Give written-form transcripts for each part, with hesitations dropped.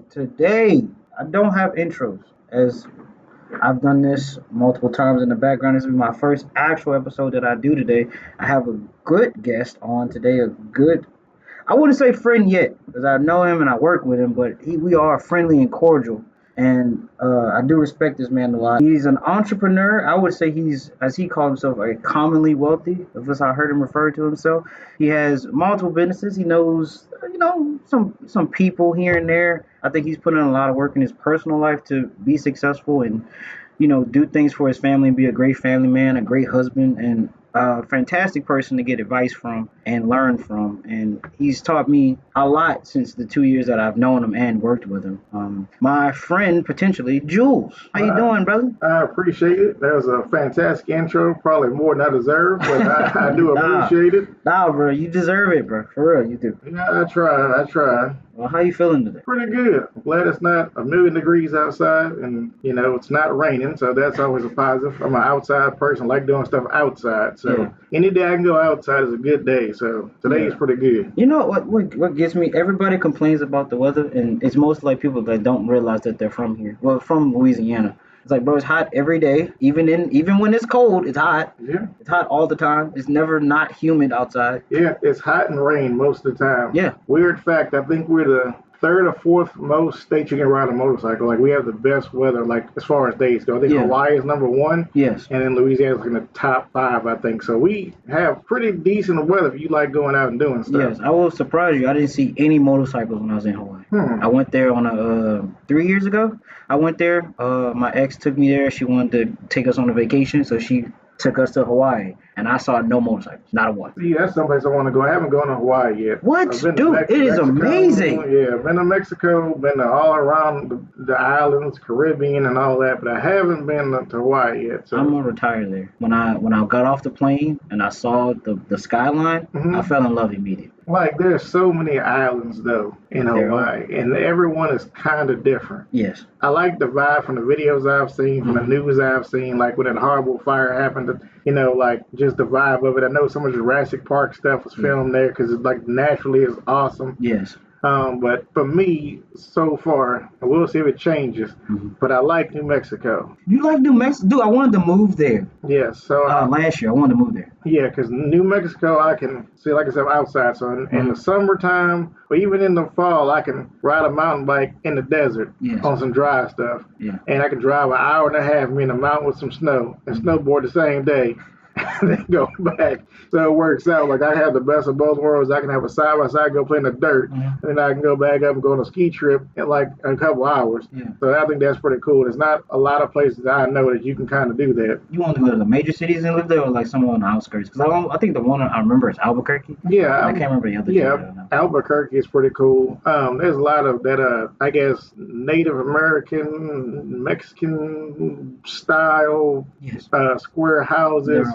Today, I don't have intros as I've done this multiple times in the background. This will be my first actual episode that I do today. I have a good guest on today, a good, I wouldn't say friend yet, because I know him and I work with him, but we are friendly and cordial. And I do respect this man a lot. He's an entrepreneur. I would say he's, as he calls himself, a commonly wealthy. If I heard him refer to himself, he has multiple businesses. He knows, some people here and there. I think he's put in a lot of work in his personal life to be successful and do things for his family and be a great family man, a great husband, and a fantastic person to get advice from and learn from. And he's taught me a lot since the 2 years that I've known him and worked with him. My friend, potentially, Jules. How you doing, brother? I appreciate it. That was a fantastic intro, probably more than I deserve, but I do appreciate it. Nah, bro, you deserve it, bro. For real, you do. Yeah, I try. Well, how you feeling today? Pretty good. I'm glad it's not a million degrees outside and, it's not raining, so that's always a positive. I'm an outside person, like doing stuff outside, so any day I can go outside is a good day, so today is pretty good. You know what gets me? Everybody complains about the weather, and it's mostly like people that don't realize that they're from here. Well, from Louisiana. It's like, bro, it's hot every day. Even when it's cold, it's hot. Yeah. It's hot all the time. It's never not humid outside. Yeah, it's hot and rain most of the time. Yeah. Weird fact, I think we're the third or fourth most state you can ride a motorcycle. Like, we have the best weather, like, as far as days go. I think Hawaii is number one. Yes. And then Louisiana's in the top 5, I think. So we have pretty decent weather if you like going out and doing stuff. Yes, I will surprise you. I didn't see any motorcycles when I was in Hawaii. I went there on 3 years ago. I went there. My ex took me there. She wanted to take us on a vacation, so she took us to Hawaii, and I saw no motorcycles, not a one. See, that's someplace I want to go. I haven't gone to Hawaii yet. What? Dude, it is amazing. Yeah, been to Mexico, been to all around the islands, Caribbean, and all that, but I haven't been to Hawaii yet. So I'm gonna retire there. When I got off the plane and I saw the skyline, I fell in love immediately. Like, there's so many islands, though, in Hawaii, and everyone is kind of different. Yes. I like the vibe from the videos I've seen, from the news I've seen, like when that horrible fire happened, like just the vibe of it. I know some of Jurassic Park stuff was filmed there because it, like, naturally is awesome. Yes. But for me, so far, we'll see if it changes, but I like New Mexico. You like New Mexico? Dude, I wanted to move there. Yeah, so last year I wanted to move there. Yeah, because New Mexico, I can see, like I said, outside. So in the summertime, or even in the fall, I can ride a mountain bike in the desert on some dry stuff. Yeah. And I can drive an hour and a half in the mountain with some snow and snowboard the same day. And then go back. So it works out. Like, I have the best of both worlds. I can have a side-by-side, go play in the dirt, and then I can go back up and go on a ski trip in like a couple hours. Yeah. So I think that's pretty cool. There's not a lot of places that I know that you can kind of do that. You want to go to the major cities and live there, or like somewhere on the outskirts? Because I think the one I remember is Albuquerque. Yeah. I can't remember the other. Yeah, Albuquerque is pretty cool. There's a lot of that, I guess, Native American, Mexican style square houses.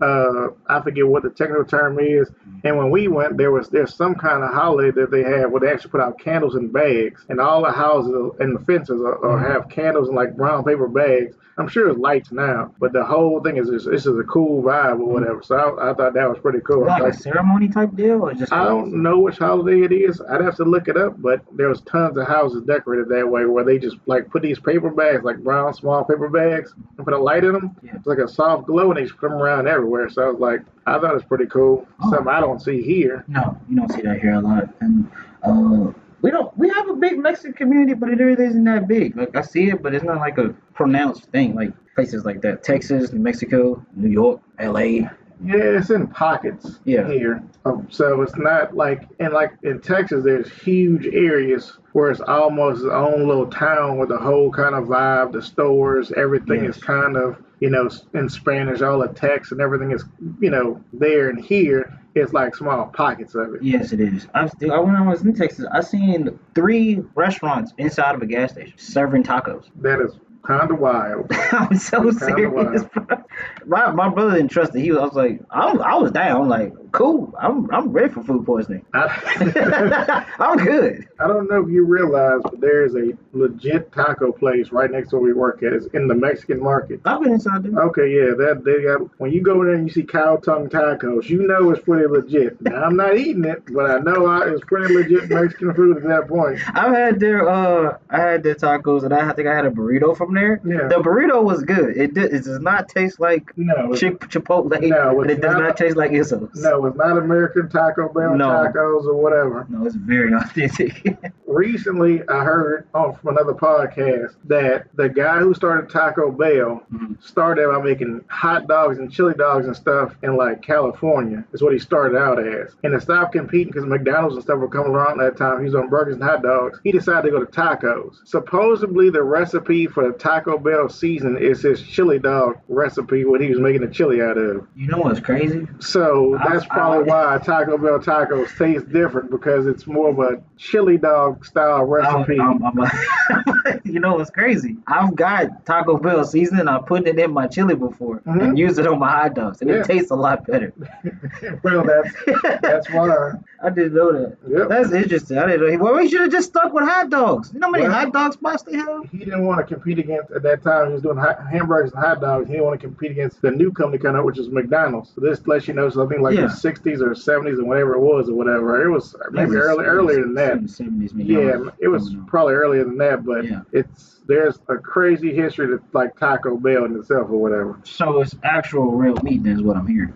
I forget what the technical term is. And when we went, there's some kind of holiday that they have where they actually put out candles in bags, and all the houses and the fences have candles in like brown paper bags. I'm sure it's lights now, but the whole thing is this is a cool vibe or whatever. So I thought that was pretty cool. Like a ceremony type deal, or just? I don't know which holiday it is. I'd have to look it up, but there was tons of houses decorated that way where they just like put these paper bags, like brown small paper bags, and put a light in them. Yeah. It's like a soft glow, and they just put them around everywhere. So I was like, I thought it was pretty cool. Something I don't see here. No, you don't see that here a lot, and we have a big Mexican community, but it really isn't that big. Like, I see it, but it's not like a pronounced thing. Like places like that, Texas, New Mexico, New York, LA. Yeah, it's in pockets here. So it's not like in Texas, there's huge areas where it's almost its own little town with the whole kind of vibe, the stores, everything is kind of, in Spanish, all the text and everything is, there. And here, it's like small pockets of it. Yes, it is. When I was in Texas, I seen 3 restaurants inside of a gas station serving tacos. That is kind of wild. I'm so serious, bro. My brother didn't trust it. I was like, I was down. I'm like, cool. I'm ready for food poisoning. I'm good. I don't know if you realize, but there is a legit taco place right next to where we work at. It's in the Mexican market. I've been inside there. Okay, yeah, that they got. When you go in there and you see cow tongue tacos, you know it's pretty legit. Now I'm not eating it, but I know it's pretty legit Mexican food at that point. I had their tacos, and I think I had a burrito from there. Yeah. The burrito was good. It does not taste like Chipotle. No, and it does not taste like Isso's. No, it's not American Taco Bell tacos or whatever. No, it's very authentic. Recently, I heard from another podcast that the guy who started Taco Bell started by making hot dogs and chili dogs and stuff in like California. Is what he started out as. And to stop competing because McDonald's and stuff were coming around that time, he was on burgers and hot dogs. He decided to go to tacos. Supposedly, the recipe for the Taco Bell season is his chili dog recipe, what he was making the chili out of. You know what's crazy? So that's probably why Taco Bell tacos taste different, because it's more of a chili dog style recipe. You know what's crazy? I've got Taco Bell seasoning. I put it in my chili before and used it on my hot dogs, and it tastes a lot better. Well, that's why. I didn't know that. Yep. That's interesting. I didn't know. Well, we should have just stuck with hot dogs. You know how many hot dog spots they have? He didn't want to compete against, at that time, he was doing hamburgers and hot dogs. He didn't want to compete against the new company coming up, which is McDonald's. So this lets you know something like the 60s or 70s and whatever it was or whatever. It was maybe earlier than that. 70s, yeah, it was probably earlier than that, but there's a crazy history to like Taco Bell in itself or whatever. So it's actual real meat, then, is what I'm hearing.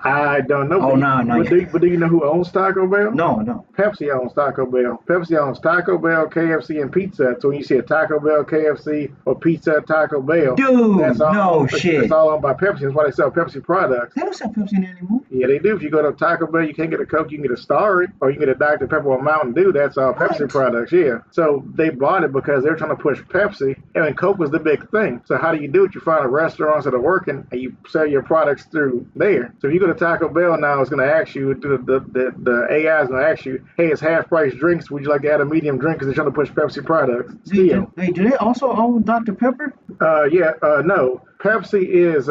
I don't know. Oh, no. But do you know who owns Taco Bell? No. Pepsi owns Taco Bell. Pepsi owns Taco Bell, KFC, and Pizza Hut. So when you see a Taco Bell, KFC, or Pizza Hut, Taco Bell, dude, shit. It's all owned by Pepsi. That's why they sell Pepsi products. They don't sell Pepsi anymore. Yeah, they do. If you go to Taco Bell, you can't get a Coke. You can get a Starry, or you can get a Dr. Pepper or Mountain Dew. That's all Pepsi products. Yeah. So they bought it because they're trying to push Pepsi, and Coke was the big thing. So how do you do it? You find restaurants that are working, and you sell your products through there. So if you go to Taco Bell now, it's going to ask you, the AI is going to ask you, hey, it's half price drinks. Would you like to add a medium drink? Because they're trying to push Pepsi products. Do they also own Dr. Pepper? No. Pepsi is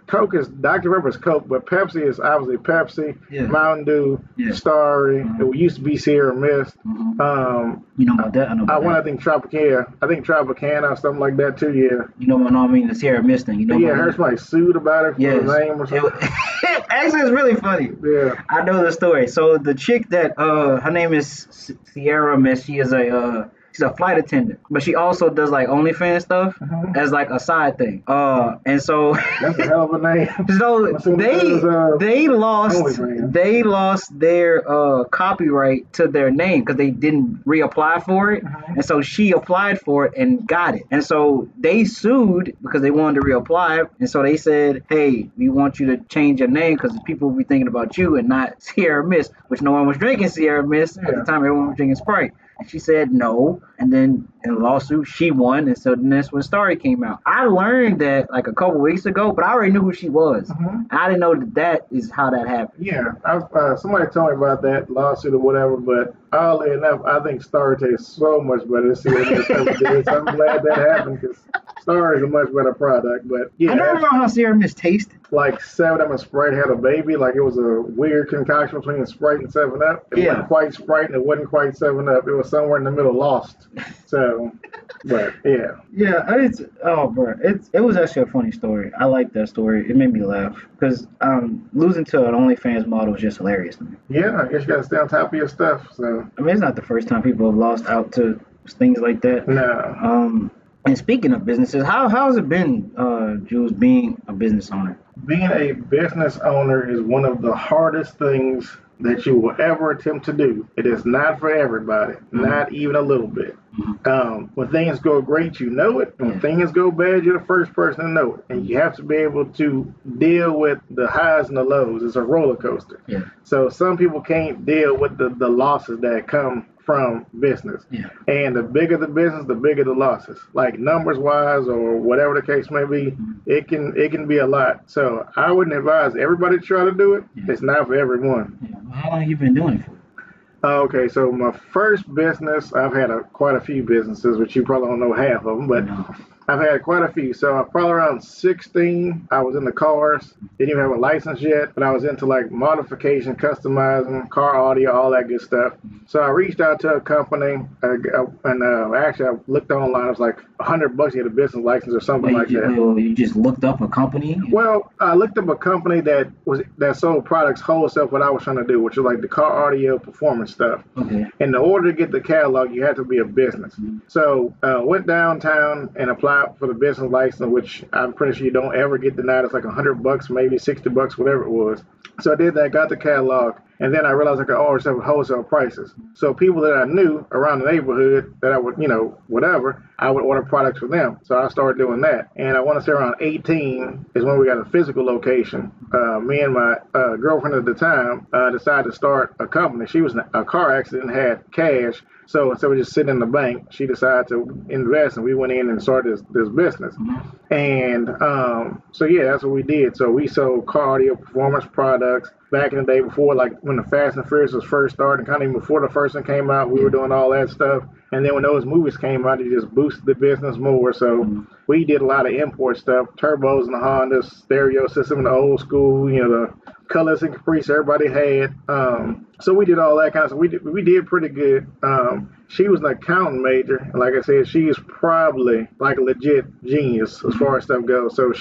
Coke is Dr. Pepper's Coke, but Pepsi is obviously Pepsi, Mountain Dew, Starry. It used to be Sierra Mist. You know about that? I know about that. I think Tropicana. I think Tropicana or something like that too. Yeah. You know what I mean? The Sierra Mist thing. You know. Yeah, I heard somebody sued about it for the name or something. Actually, it's really funny. Yeah. I know the story. So the chick that her name is Sierra Mist. She's a flight attendant, but she also does like OnlyFans stuff as like a side thing. And so that's a hell of a name. So they lost their copyright to their name because they didn't reapply for it, and so she applied for it and got it. And so they sued because they wanted to reapply, and so they said, "Hey, we want you to change your name because people will be thinking about you and not Sierra Mist," which no one was drinking Sierra Mist at the time. Everyone was drinking Sprite. And she said no, and then in the lawsuit she won, and so then that's when Starry came out. I learned that like a couple weeks ago, but I already knew who she was. I didn't know that is how that happened. Yeah, somebody told me about that lawsuit or whatever, but oddly enough, I think Starry tastes so much better than ever did. So I'm glad that happened because Starry is a much better product. But yeah, I don't know how Sierra Mist tasted. Like 7-Up and Sprite had a baby. Like it was a weird concoction between Sprite and 7-Up. It wasn't quite Sprite and it wasn't quite 7-Up. It was somewhere in the middle, lost. So, but yeah. Yeah, it was actually a funny story. I like that story. It made me laugh because losing to an OnlyFans model is just hilarious to me. Yeah, I guess you gotta stay on top of your stuff. So I mean, it's not the first time people have lost out to things like that. No. And speaking of businesses, how has it been, Jules, being a business owner? Being a business owner is one of the hardest things that you will ever attempt to do. It is not for everybody, not even a little bit. When things go great, you know it. When things go bad, you're the first person to know it. And you have to be able to deal with the highs and the lows. It's a roller coaster. Yeah. So some people can't deal with the losses that come from business. Yeah. And the bigger the business, the bigger the losses. Like numbers wise or whatever the case may be, it can be a lot. So I wouldn't advise everybody to try to do it. It's not for everyone. Yeah. Well, how long have you been doing it for? Okay, so my first business, I've had quite a few businesses, which you probably don't know half of them, but I've had quite a few. So probably around 16, I was in the cars. Didn't even have a license yet, but I was into like modification, customizing, car audio, all that good stuff. So I reached out to a company, and actually I looked online. It was like $100 to get a business license or something like that. You just looked up a company? Well, I looked up a company that sold products wholesale. What I was trying to do, which was like the car audio performance stuff. Okay. In order to get the catalog, you had to be a business. So went downtown and applied for the business license, which I'm pretty sure you don't ever get denied. It's like $100, maybe $60, whatever it was. So I did that, got the catalog, and then I realized I could order stuff at wholesale prices. So people that I knew around the neighborhood that I would, whatever, I would order products for them. So I started doing that. And I want to say around 18 is when we got a physical location. Me and my girlfriend at the time decided to start a company. She was in a car accident and had cash. So instead of just sitting in the bank, she decided to invest, and we went in and started this business. And so, yeah, that's what we did. So we sold car audio performance products back in the day before, like when the Fast and Furious was first starting, kind of even before the first one came out, we were doing all that stuff. And then when those movies came out, it just boosted the business more. So we did a lot of import stuff, turbos and the Honda, stereo system in the old school, the colors and caprice everybody had. So we did all that kind of stuff. We did pretty good. She was an accounting major, and like I said, she is probably like a legit genius as far as stuff goes. So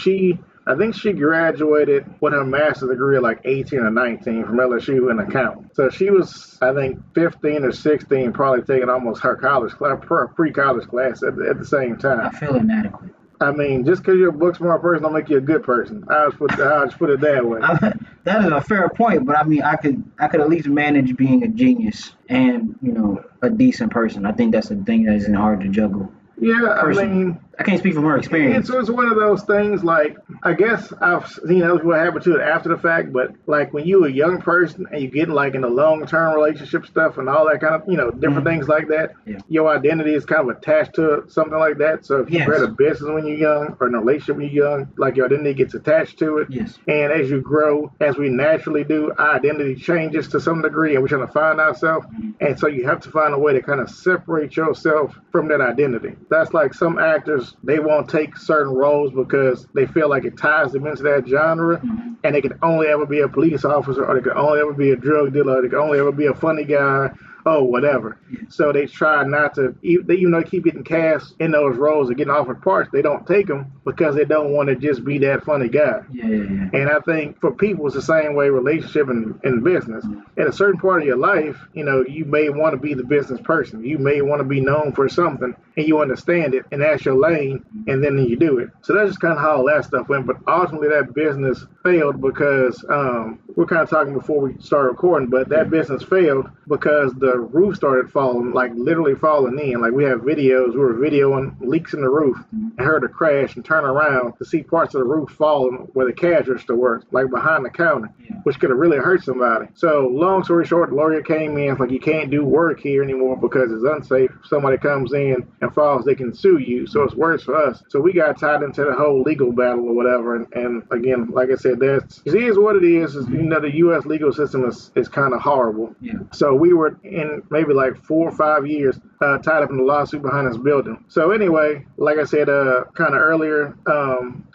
I think she graduated with her master's degree at like 18 or 19 from LSU in accounting. So she was, I think, 15 or 16, probably taking almost her college class, pre-college class at the same time. I feel inadequate. I mean, just because you're a book smart person don't make you a good person. I'll just put it that way. That is a fair point, but I mean, I could at least manage being a genius and a decent person. I think that's the thing that isn't hard to juggle. Yeah, Personally. I mean, I can't speak from her experience. It's one of those things, like, I guess I've seen other people happen to it after the fact, but like when you're a young person and you get like in a long-term relationship stuff and all that kind of, different things like that, your identity is kind of attached to something like that. So if you create a business when you're young or in a relationship when you're young, like your identity gets attached to it. Yes. And as you grow, as we naturally do, our identity changes to some degree and we're trying to find ourselves. And so you have to find a way to kind of separate yourself from that identity. That's like some actors, they won't take certain roles because they feel like it ties them into that genre, and they can only ever be a police officer, or they can only ever be a drug dealer, or they can only ever be a funny guy, or whatever. So they try not to, even though they keep getting cast in those roles and getting offered parts, they don't take them because they don't want to just be that funny guy. And I think for people, it's the same way relationship and business. At a certain part of your life, you may want to be the business person. You may want to be known for something, and you understand it, and that's your lane, and then you do it. So that's just kind of how all that stuff went. But ultimately, that business failed because we're kind of talking before we started recording, but that business failed because the roof started falling, like literally falling in. Like we have videos, we were videoing leaks in the roof and heard a crash and turn around to see parts of the roof falling where the cash register was, like behind the counter, which could have really hurt somebody. So long story short, the lawyer came in, like, you can't do work here anymore because it's unsafe. If somebody comes in and falls, they can sue you. So it's worse for us. So we got tied into the whole legal battle or whatever. And again, like I said, it is what it is. The U.S. legal system is kind of horrible. So we were in maybe like 4 or 5 years tied up in the lawsuit behind this building. So anyway, like I said, kind of earlier,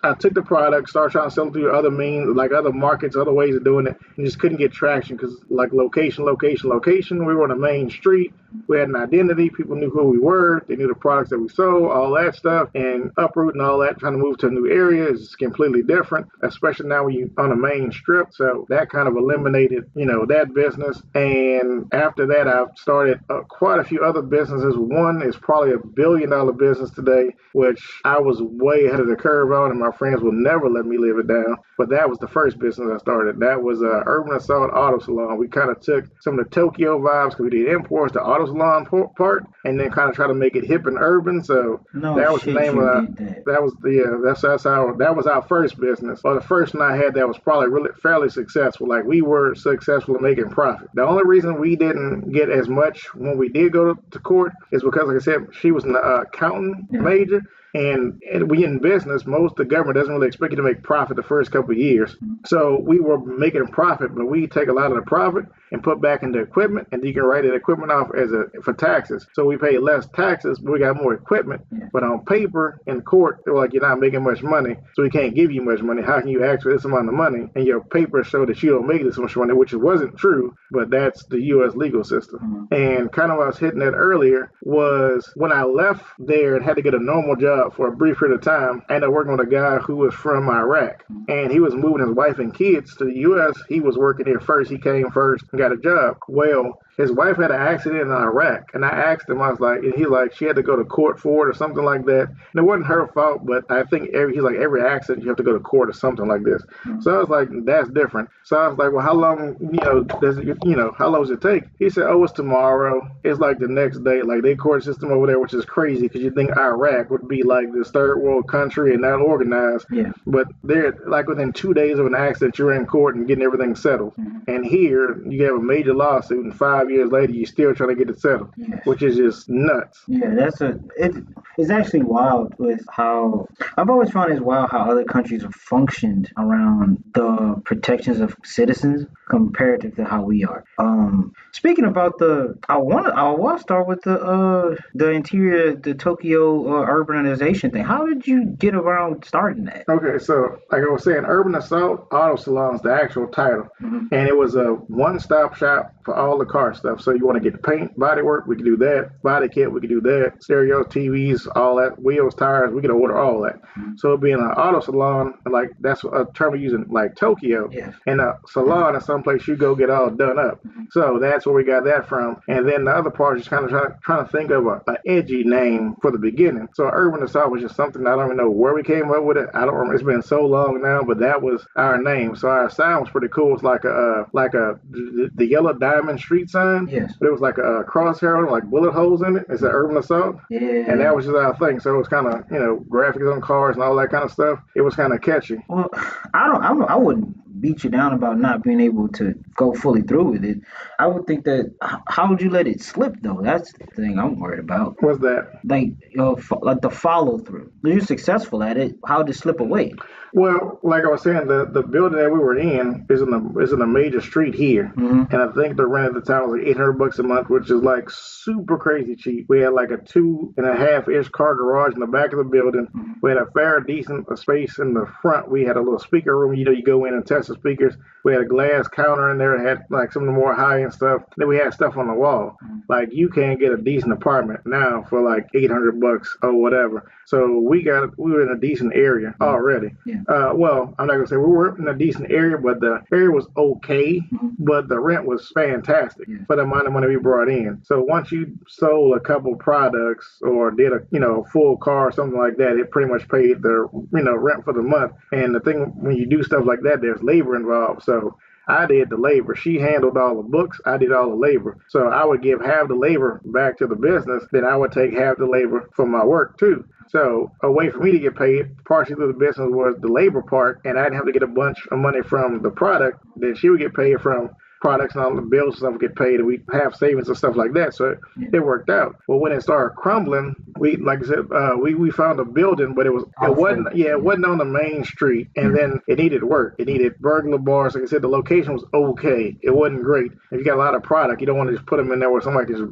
I took the product, started trying to sell it through other means, like other markets, other ways of doing it, and just couldn't get traction because like location. We were on a main street. We had an identity. People knew who we were. They knew the products that we sold, all that stuff. And uprooting all that, trying to move to a new area is completely different, especially now when you're on a main strip. So that kind of eliminated, that business. And after that, I've started quite a few other businesses. One is probably $1 billion business today, which I was way ahead of the curve on, and my friends will never let me live it down. But that was the first business I started. That was Urban Assault Auto Salon. We kind of took some of the Tokyo vibes because we did imports, the auto salon part, and then kind of try to make it hip and urban. So that was the name of that was our first business. Or the first one I had that was probably really fairly successful. Like we were successful in making profit. The only reason we didn't get as much when we did go to court is because, like I said, she was an accountant major. And we in business, most of the government doesn't really expect you to make profit the first couple of years. So we were making a profit, but we take a lot of the profit and put back into equipment, and you can write that equipment off for taxes. So we pay less taxes, but we got more equipment. But on paper, in court, they're like, you're not making much money, so we can't give you much money. How can you ask for this amount of money? And your papers show that you don't make this much money, which wasn't true, but that's the U.S. legal system. And kind of what I was hitting at earlier was when I left there and had to get a normal job for a brief period of time, I ended up working with a guy who was from Iraq. And he was moving his wife and kids to the U.S. He was working here first. He came first and got a job. Well, his wife had an accident in Iraq, and I asked him, I was like, and he's like, she had to go to court for it or something like that. And it wasn't her fault, but I think every accident you have to go to court or something like this. So I was like, that's different. So I was like, well, how long, how long does it take? He said, oh, it's tomorrow. It's like the next day, like their court system over there, which is crazy because you think Iraq would be like this third world country and not organized. Yeah. But they're like within 2 days of an accident, you're in court and getting everything settled. And here you have a major lawsuit and 5 years later, you're still trying to get it settled, which is just nuts. Yeah, it's actually wild with how I've always found it's wild how other countries have functioned around the protections of citizens comparative to how we are. Speaking about I want to start with the interior, the Tokyo urbanization thing. How did you get around starting that? Okay, so like I was saying, Urban Assault Auto Salon is the actual title, and it was a one-stop shop for all the car stuff. So you want to get the paint, body work, we can do that. Body kit, we can do that. Stereo, TVs, all that. Wheels, tires, we can order all that. So being an auto salon, like that's a term we use in like Tokyo, and a salon is someplace you go get all done up. So that's where we got that from. And then the other part is kind of trying to think of an edgy name for the beginning. So Urban Assault was just something I don't even know where we came up with it. I don't remember. It's been so long now, but that was our name. So our sign was pretty cool. It's like the yellow diamond street sign. Yes. But it was like a crosshair, like bullet holes in it. It's an Urban Assault. Yeah. And that was just our thing. So it was kind of, graphics on cars and all that kind of stuff. It was kind of catchy. Well, I wouldn't beat you down about not being able to go fully through with it. I would think that how would you let it slip though? That's the thing I'm worried about. What's that? Like the follow through. You're successful at it. How did it slip away? Well, like I was saying, the building that we were in is in a major street here, and I think the rent at the time was like $800 a month, which is like super crazy cheap. We had like a 2.5-inch car garage in the back of the building. We had a fair decent space in the front. We had a little speaker room. You go in and test the speakers. We had a glass counter in there that had like some of the more high-end stuff. Then we had stuff on the wall. Like you can't get a decent apartment now for like $800 or whatever. So we were in a decent area already. Yeah. Well, I'm not gonna say we were in a decent area, but the area was okay, but the rent was fantastic for the amount of money we brought in. So once you sold a couple products or did a full car or something like that, it pretty much paid the rent for the month. And the thing when you do stuff like that, there's labor involved. So I did the labor. She handled all the books. I did all the labor. So I would give half the labor back to the business. Then I would take half the labor for my work too. So a way for me to get paid, partially through the business, was the labor part, and I didn't have to get a bunch of money from the product. Then she would get paid from products and all the bills and stuff get paid, and we have savings and stuff like that. So it worked out. But when it started crumbling, we found a building, but it wasn't on the main street, and then it needed work. It needed burglar bars. Like I said, the location was okay. It wasn't great. If you got a lot of product, you don't want to just put them in there where somebody just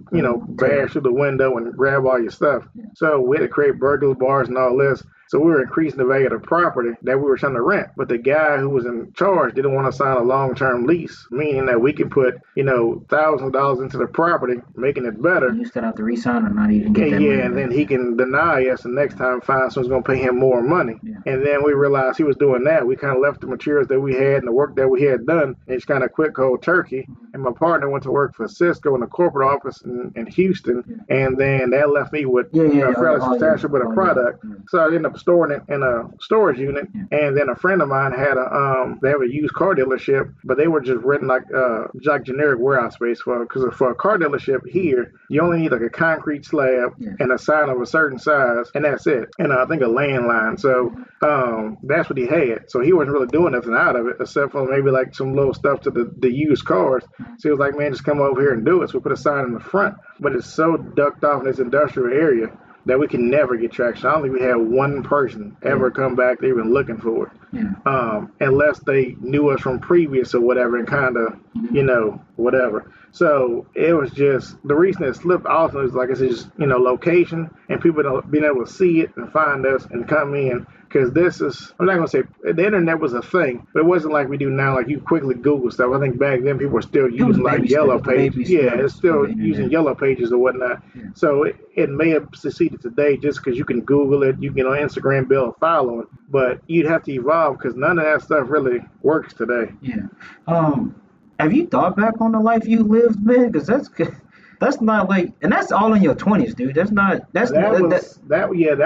bash through the window and grab all your stuff. So we had to create burglar bars and all this. So we were increasing the value of the property that we were trying to rent. But the guy who was in charge didn't want to sign a long-term lease, meaning that we could put, thousands of dollars into the property, making it better. You still have to re-sign or not even get that money. And then he can deny us, and next time find someone's going to pay him more money. Yeah. And then we realized he was doing that. We kind of left the materials that we had and the work that we had done, and it's kind of quick cold turkey. And my partner went to work for Cisco in the corporate office in Houston, and then that left me with a fairly substantial bit of product. So I ended up storing it in a storage unit, and then a friend of mine had they have a used car dealership, but they were just renting like generic warehouse space because for a car dealership here, you only need like a concrete slab and a sign of a certain size, and that's it. And I think a landline. So that's what he had. So he wasn't really doing nothing out of it except for maybe like some little stuff to the used cars. So he was like, man, just come over here and do it. So we put a sign in the front, but it's so ducked off in this industrial area that we can never get traction. I don't think we had one person ever come back to even looking for it. Unless they knew us from previous or whatever and kind of, whatever. So it was just, the reason it slipped also is, like I said, just, location and people being able to see it and find us and come in. Because this is, I'm not going to say, the internet was a thing, but it wasn't like we do now, like you quickly Google stuff. I think back then people were still using like Yellow Pages. Yeah, it's still using Yellow Pages or whatnot. Yeah. So it may have succeeded today just because you can Google it, you can on Instagram build a following, but you'd have to evolve because none of that stuff really works today. Yeah. Have you thought back on the life you lived, man? Because that's not like, and that's all in your 20s, dude. That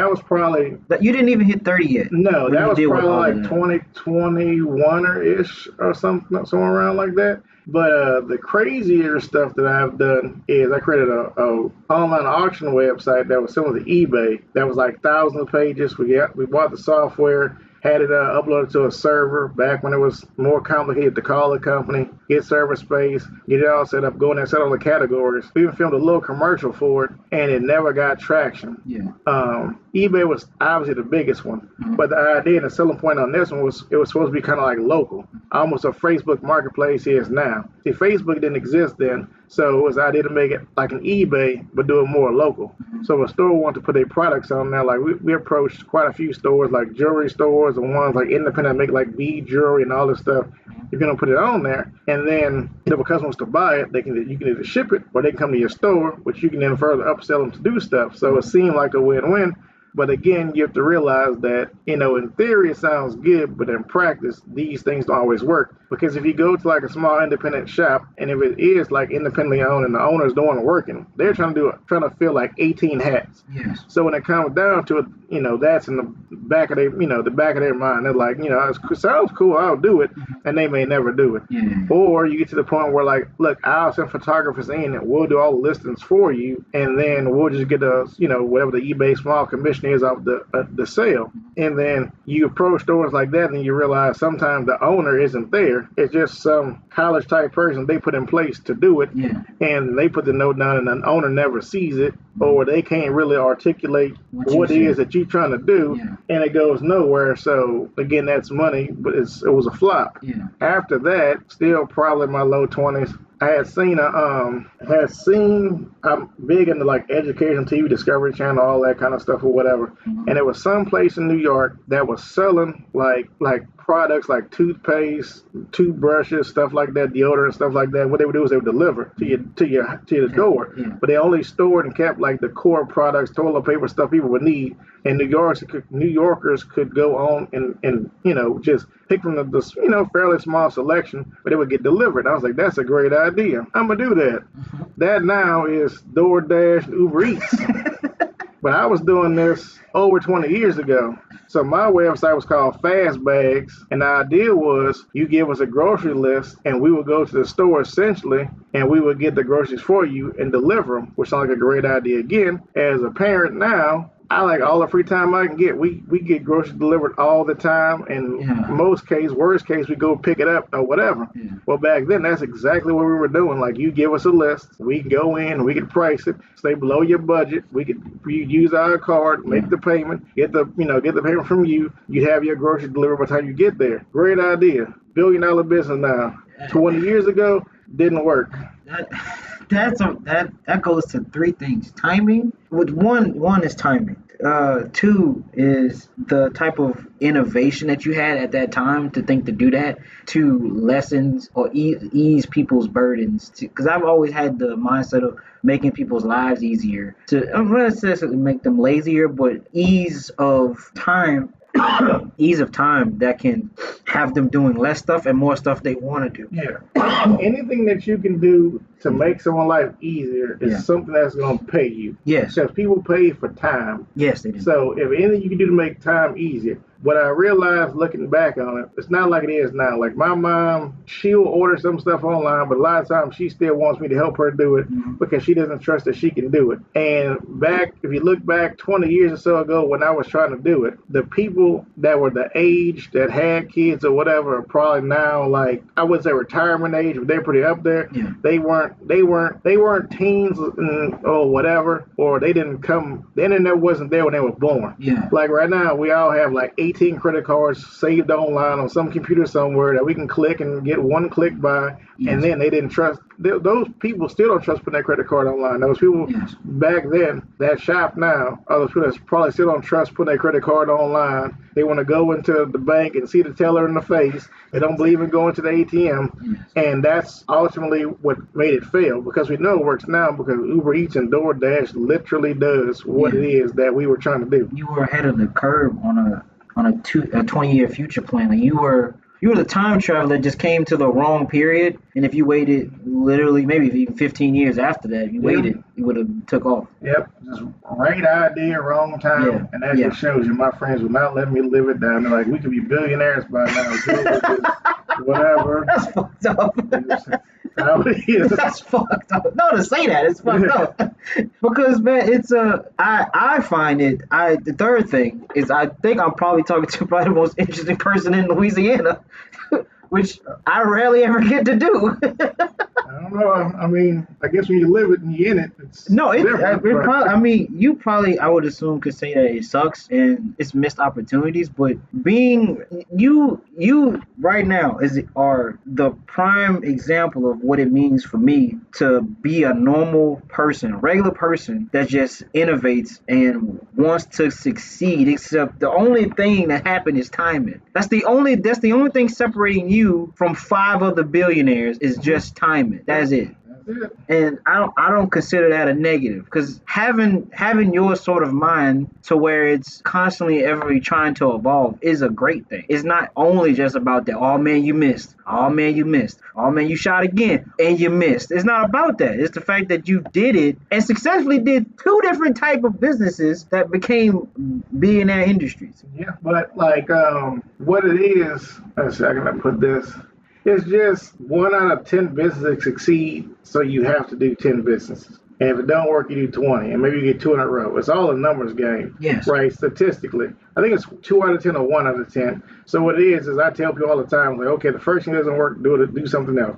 was probably that you didn't even hit 30 yet. No, that was probably like 2021 or ish or something, somewhere around like that. But the crazier stuff that I've done is I created a online auction website that was similar to eBay. That was like thousands of pages. We bought the software, had it uploaded to a server back when it was more complicated to call a company, get server space, get it all set up, go in there, set all the categories. We even filmed a little commercial for it, and it never got traction. Yeah. eBay was obviously the biggest one, but the idea and the selling point on this one was it was supposed to be kind of like local, almost a Facebook marketplace is now. See, Facebook didn't exist then, so it was the idea to make it like an eBay, but do it more local. So if a store wanted to put their products on there, like we approached quite a few stores, like jewelry stores and ones like independent make like bead jewelry and all this stuff. You're gonna put it on there, and then if a customer wants to buy it, you can either ship it or they can come to your store, which you can then further upsell them to do stuff. So it seemed like a win-win. But again, you have to realize that, in theory it sounds good, but in practice, these things don't always work. Because if you go to like a small independent shop, and if it is like independently owned and the owner's the one working, they're trying to fill like 18 hats. Yes. So when it comes down to it, that's in the back of their mind. They're like, it sounds cool, I'll do it, and they may never do it. Yeah. Or you get to the point where like, look, I'll send photographers in and we'll do all the listings for you, and then we'll just get whatever the eBay small commission is off the sale. And then you approach stores like that, and you realize sometimes the owner isn't there. It's just some college type person they put in place to do it, and they put the note down, and the owner never sees it, or they can't really articulate what it is that you're trying to do, and it goes nowhere. So again, that's money, but it was a flop. After that, still probably my low 20s, I had seen I'm big into like education, TV, Discovery Channel, all that kind of stuff or whatever. And it was some place in New York that was selling like products like toothpaste, toothbrushes, stuff like that, deodorant, stuff like that. What they would do is they would deliver to your door. But they only stored and kept like the core products, toilet paper, stuff people would need. And New Yorkers could go on and just pick from the fairly small selection, but it would get delivered. I was like, that's a great idea. I'm gonna do that. That now is DoorDash and Uber Eats. But I was doing this over 20 years ago. So my website was called Fast Bags, and the idea was you give us a grocery list, and we would go to the store essentially, and we would get the groceries for you and deliver them, which sounds like a great idea. Again, as a parent now, I like all the free time I can get. We get groceries delivered all the time, and worst case, we go pick it up or whatever. Well, back then, that's exactly what we were doing. Like, you give us a list, we can go in, we can price it, stay below your budget. We use our card, make the payment, get the payment from you. You have your groceries delivered by the time you get there. Great idea. $1 billion business now. 20 years ago, didn't work. That goes to three things. Timing. With one is timing. Two is the type of innovation that you had at that time to think to do that. Two, lessons or ease people's burdens. Because I've always had the mindset of making people's lives easier. I'm not necessarily make them lazier, but ease of time that can have them doing less stuff and more stuff they want to do. Yeah. Anything that you can do to make someone's life easier is something that's going to pay you. Yes. Because people pay for time. Yes, they do. So if anything you can do to make time easier, what I realized looking back on it, it's not like it is now. Like my mom, she'll order some stuff online, but a lot of times she still wants me to help her do it because she doesn't trust that she can do it. And back, if you look back 20 years or so ago when I was trying to do it, the people that were the age that had kids or whatever are probably now like, I would say retirement age, but they're pretty up there. Yeah. They weren't teens or whatever, or they didn't come. The internet wasn't there when they were born. Yeah. Like right now, we all have like 18 credit cards saved online on some computer somewhere that we can click and get one click by. Yes. And then they didn't trust. Those people still don't trust putting their credit card online. Those people back then that shop now are those people that probably still don't trust putting their credit card online. They want to go into the bank and see the teller in the face. They don't believe in going to the ATM. And that's ultimately what made it fail, because we know it works now because Uber Eats and DoorDash literally does what it is that we were trying to do. You were ahead of the curve on a 20-year future plan. Like you were the time traveler that just came to the wrong period, and if you waited literally maybe even 15 years after that, you waited, you would have took off. Yep, just right idea, wrong time, and that just shows you my friends would not let me live it down. They're like, we could be billionaires by now. Whatever. That's fucked up. That's fucked up. No, to say that, it's fucked up. Because, man, it's I find it, the third thing is I think I'm probably talking to probably the most interesting person in Louisiana, which I rarely ever get to do. I don't know. I mean, I guess when you live it and you're in it, it's probably, I mean, you probably, I would assume, could say that it sucks and it's missed opportunities, but being you right now are the prime example of what it means for me to be a normal person, a regular person that just innovates and wants to succeed, except the only thing that happened is timing. That's the only thing separating you from 5 other billionaires is just timing. That's it. And I don't consider that a negative, because having your sort of mind to where it's constantly ever trying to evolve is a great thing. It's not only just about that, oh man, you missed. Oh man, you missed. Oh man, you shot again and you missed. It's not about that. It's the fact that you did it and successfully did 2 different type of businesses that became billionaire industries. Yeah, but like what it is, let's see, how can I put this? It's just 1 out of 10 businesses succeed, so you have to do 10 businesses. And if it don't work, you do 20, and maybe you get 2 in a row. It's all a numbers game, right? Statistically, I think it's 2 out of 10 or 1 out of 10. So what it is I tell people all the time, like, okay, the first thing doesn't work, do something else,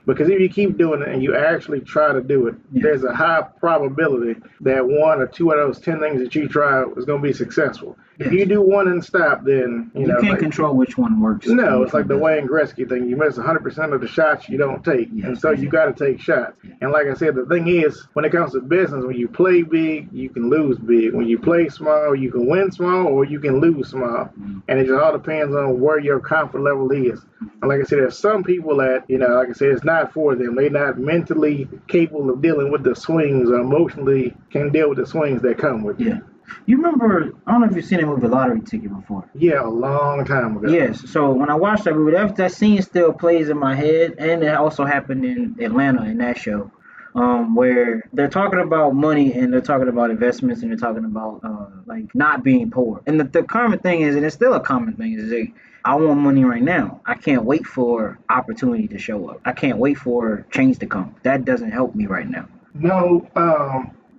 because if you keep doing it and you actually try to do it, there's a high probability that 1 or 2 out of those 10 things that you try is going to be successful. If you do one and stop, then you know, can't control which one works. No, it's like the Wayne Gretzky thing. You miss 100% of the shots you don't take, and so you got to take shots. And like I said, the thing is, when it comes to business, when you play big, you can lose big. When you play small, you can win small or you can lose small. And it just all depends on where your comfort level is. And like I said, there's some people that, you know, like I said, it's not for them. They're not mentally capable of dealing with the swings, or emotionally can deal with the swings that come with it. You remember, I don't know if you've seen that movie, Lottery Ticket, before. Yeah, a long time ago. Yes, so when I watched that movie, that scene still plays in my head, and it also happened in Atlanta in that show, where they're talking about money and they're talking about investments and they're talking about like not being poor. And the common thing is, and it's still a common thing, is like, I want money right now. I can't wait for opportunity to show up. I can't wait for change to come. That doesn't help me right now. No,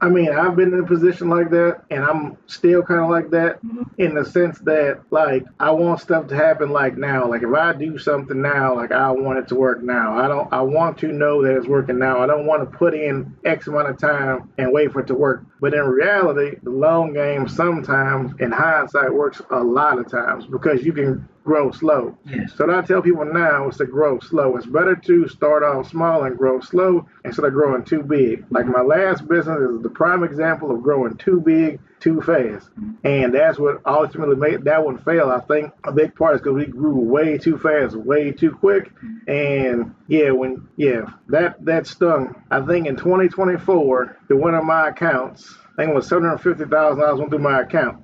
I mean, I've been in a position like that, and I'm still kind of like that in the sense that, like, I want stuff to happen like now. Like, if I do something now, like, I want it to work now. I want to know that it's working now. I don't want to put in X amount of time and wait for it to work. But in reality, the long game sometimes, in hindsight, works a lot of times because you can grow slow. So what I tell people now is to grow slow. It's better to start off small and grow slow instead of growing too big. Like my last business is the prime example of growing too big, too fast. And that's what ultimately made that one fail. I think a big part is because we grew way too fast, way too quick. And that stung. I think in 2024, the one of my accounts, I think it was $750,000 went through my account.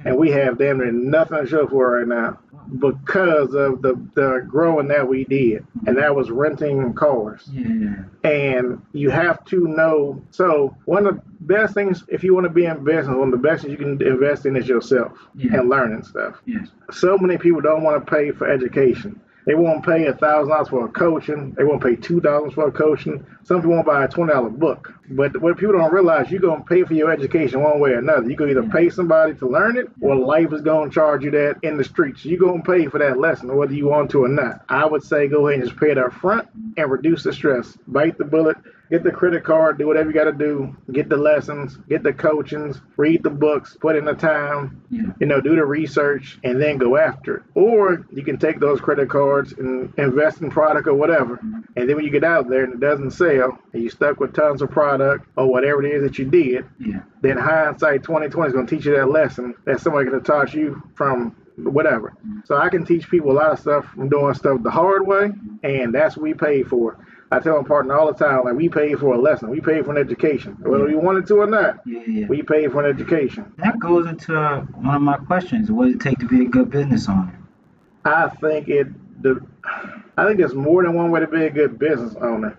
and we have damn near nothing to show for it right now because of the growing that we did, and that was renting cars. Yeah. And you have to know. So one of the best things, if you want to be in business, one of the best things you can invest in is yourself and learning stuff. Yes. So many people don't want to pay for education. They won't pay $1,000 for a coaching. They won't pay $2 for a coaching. Some people won't buy a $20 book. But what people don't realize, you're going to pay for your education one way or another. You're going to either pay somebody to learn it, or life is going to charge you that in the streets. You're going to pay for that lesson, whether you want to or not. I would say go ahead and just pay it up front and reduce the stress. Bite the bullet. Get the credit card, do whatever you got to do, get the lessons, get the coachings, read the books, put in the time, do the research, and then go after it. Or you can take those credit cards and invest in product or whatever. And then when you get out there and it doesn't sell, and you're stuck with tons of product or whatever it is that you did, then hindsight 2020 is going to teach you that lesson that somebody could have taught you from whatever. So I can teach people a lot of stuff from doing stuff the hard way, and that's what we pay for. I tell my partner all the time, like, we pay for a lesson. We pay for an education. Whether we wanted to or not, we pay for an education. That goes into one of my questions. What does it take to be a good business owner? I think there's more than one way to be a good business owner.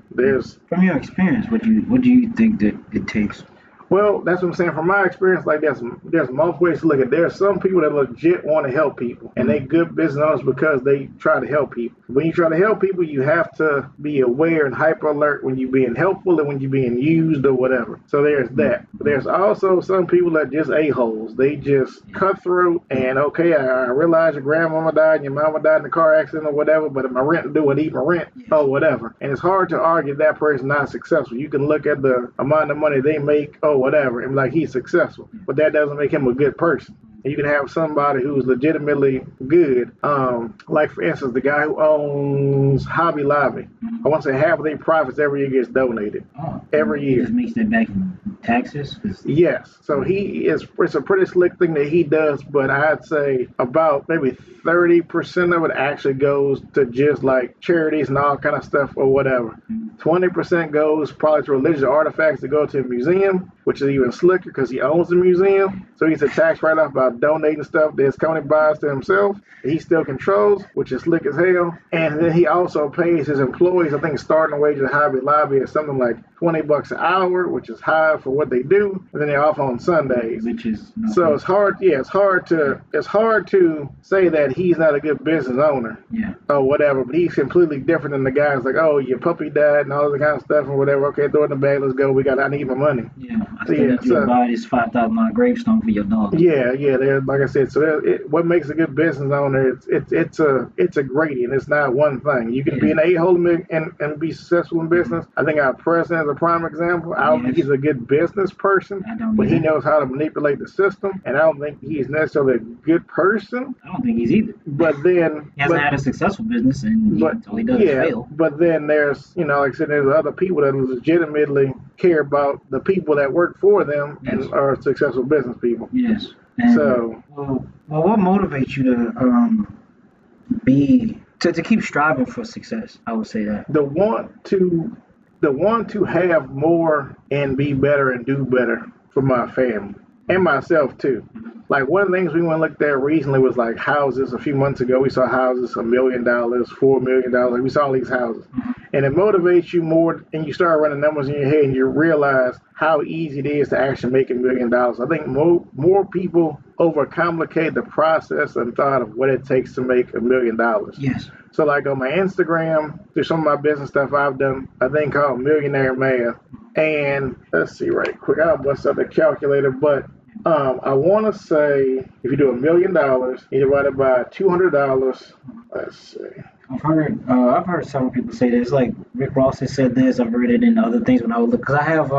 From your experience, what do you think that it takes? Well, that's what I'm saying. From my experience, like there's multiple ways to look at it. There's some people that legit want to help people, and they good business owners because they try to help people. When you try to help people, you have to be aware and hyper alert when you're being helpful and when you're being used or whatever. So there's that. There's also some people that just a-holes. They just cutthroat and, okay, I realize your grandmama died and your mama died in a car accident or whatever, but my rent due and eat my rent or whatever. And it's hard to argue that person not successful. You can look at the amount of money they make or whatever and be like, he's successful, but that doesn't make him a good person. And you can have somebody who's legitimately good, like for instance the guy who owns Hobby Lobby. I want to say half of their profits every year gets donated. Every year. He just makes that back in taxes? Yes. So it's a pretty slick thing that he does, but I'd say about maybe 30% of it actually goes to just like charities and all kind of stuff or whatever. 20% goes probably to religious artifacts that go to a museum, which is even slicker because he owns the museum. So he's a tax write-off by donating stuff that his company buys to himself that he still controls, which is slick as hell. And then he also pays his employees, I think starting wage at Hobby Lobby is something like $20 an hour, which is high for what they do. And then they're off on Sundays. Which is so it's hard. Yeah, it's hard to say that he's not a good business owner. Or whatever. But he's completely different than the guys like, oh, your puppy died and all that kind of stuff and whatever. Okay, throw it in the bag. Let's go. I need my money. I still need you to buy this $5,000 gravestone for your dog. Yeah. Like I said, so what makes a good business owner? It's a gradient. It's not one thing. You can be an a-hole and be successful in business. I think our president is a prime example. I don't think he's a good business person, but he knows how to manipulate the system. And I don't think he's necessarily a good person. I don't think he's either. But then he hasn't had a successful business, and all he does is fail. But then there's, like I said, there's other people that legitimately care about the people that work for them and are successful business people. Yes. And so, what motivates you to keep striving for success? I would say that the want to have more and be better and do better for my family and myself too. Like one of the things we went and looked at recently was like houses. A few months ago, we saw houses $1 million, $4 million. We saw all these houses, and it motivates you more. And you start running numbers in your head, and you realize how easy it is to actually make $1 million. I think more people overcomplicate the process and thought of what it takes to make $1 million. Yes. So like on my Instagram, through some of my business stuff I've done, a thing called Millionaire Math. And let's see right quick, I'll bust up the calculator, but I want to say if you do $1 million, you divide it by $200. Let's see. I've heard several people say this. Like Rick Ross has said this. I've read it in other things when I would look, because I have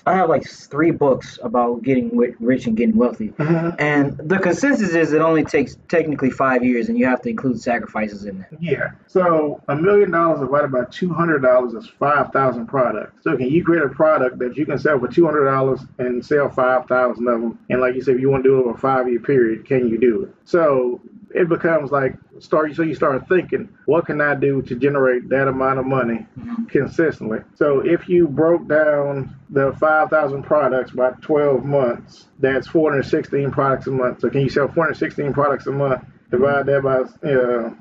I have like 3 books about getting rich and getting wealthy. And the consensus is it only takes technically 5 years, and you have to include sacrifices in that. Yeah. So $1 million divided by $200 is 5,000 products. So can you create a product that you can sell for $200 and sell 5,000 of them? And like you said, if you want to do it over a 5-year period, can you do it? So it becomes like so you start thinking, what can I do to generate that amount of money consistently? So if you broke down the 5,000 products by 12 months, that's 416 products a month. So can you sell 416 products a month? Divide that by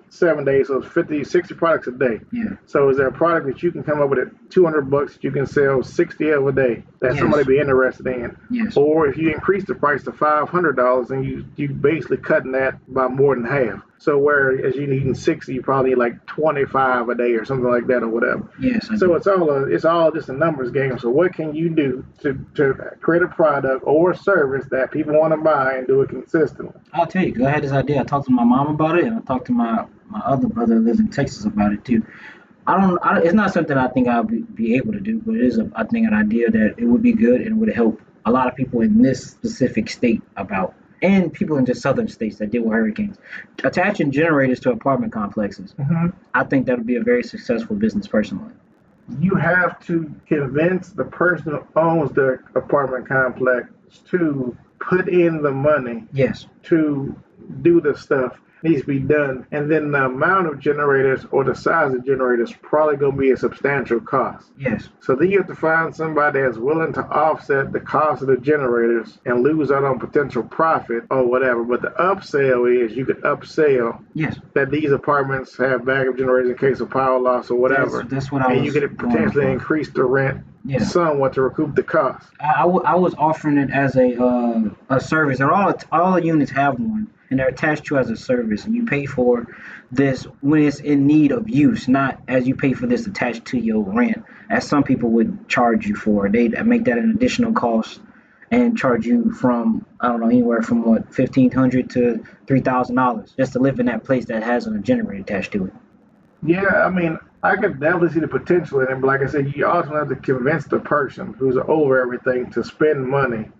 7 days, so it's 50, 60 products a day. Yeah. So is there a product that you can come up with at $200 that you can sell 60 of a day that somebody be interested in? Yes. Or if you increase the price to $500, then you basically cutting that by more than half. So whereas you need 60, you probably need like 25 a day or something like that or whatever. Yes. So it's all just a numbers game. So what can you do to create a product or a service that people want to buy and do it consistently? I'll tell you, 'cause I had this idea. I talked to my mom about it, and I talked to my other brother who lives in Texas about it too. It's not something I think I'll be able to do, but it is, I think, an idea that it would be good and would help a lot of people in this specific state about, and people in just southern states that deal with hurricanes. Attaching generators to apartment complexes. I think that would be a very successful business personally. You have to convince the person who owns the apartment complex to put in the money Yes. to do the stuff needs to be done, and then the amount of generators or the size of generators probably going to be a substantial cost. Yes. So then you have to find somebody that's willing to offset the cost of the generators and lose out on potential profit or whatever. But the upsell is you could upsell Yes. that these apartments have backup generators in case of power loss or whatever. That's what I was. And you could potentially increase the rent somewhat to recoup the cost. I was offering it as a service. All the units have one, and they're attached to as a service, and you pay for this when it's in need of use, not as you pay for this attached to your rent, as some people would charge you for. They make that an additional cost and charge you from, I don't know, anywhere from $1,500 to $3,000 just to live in that place that has a generator attached to it. Yeah, I mean, I could definitely see the potential in it, but like I said, you also have to convince the person who's over everything to spend money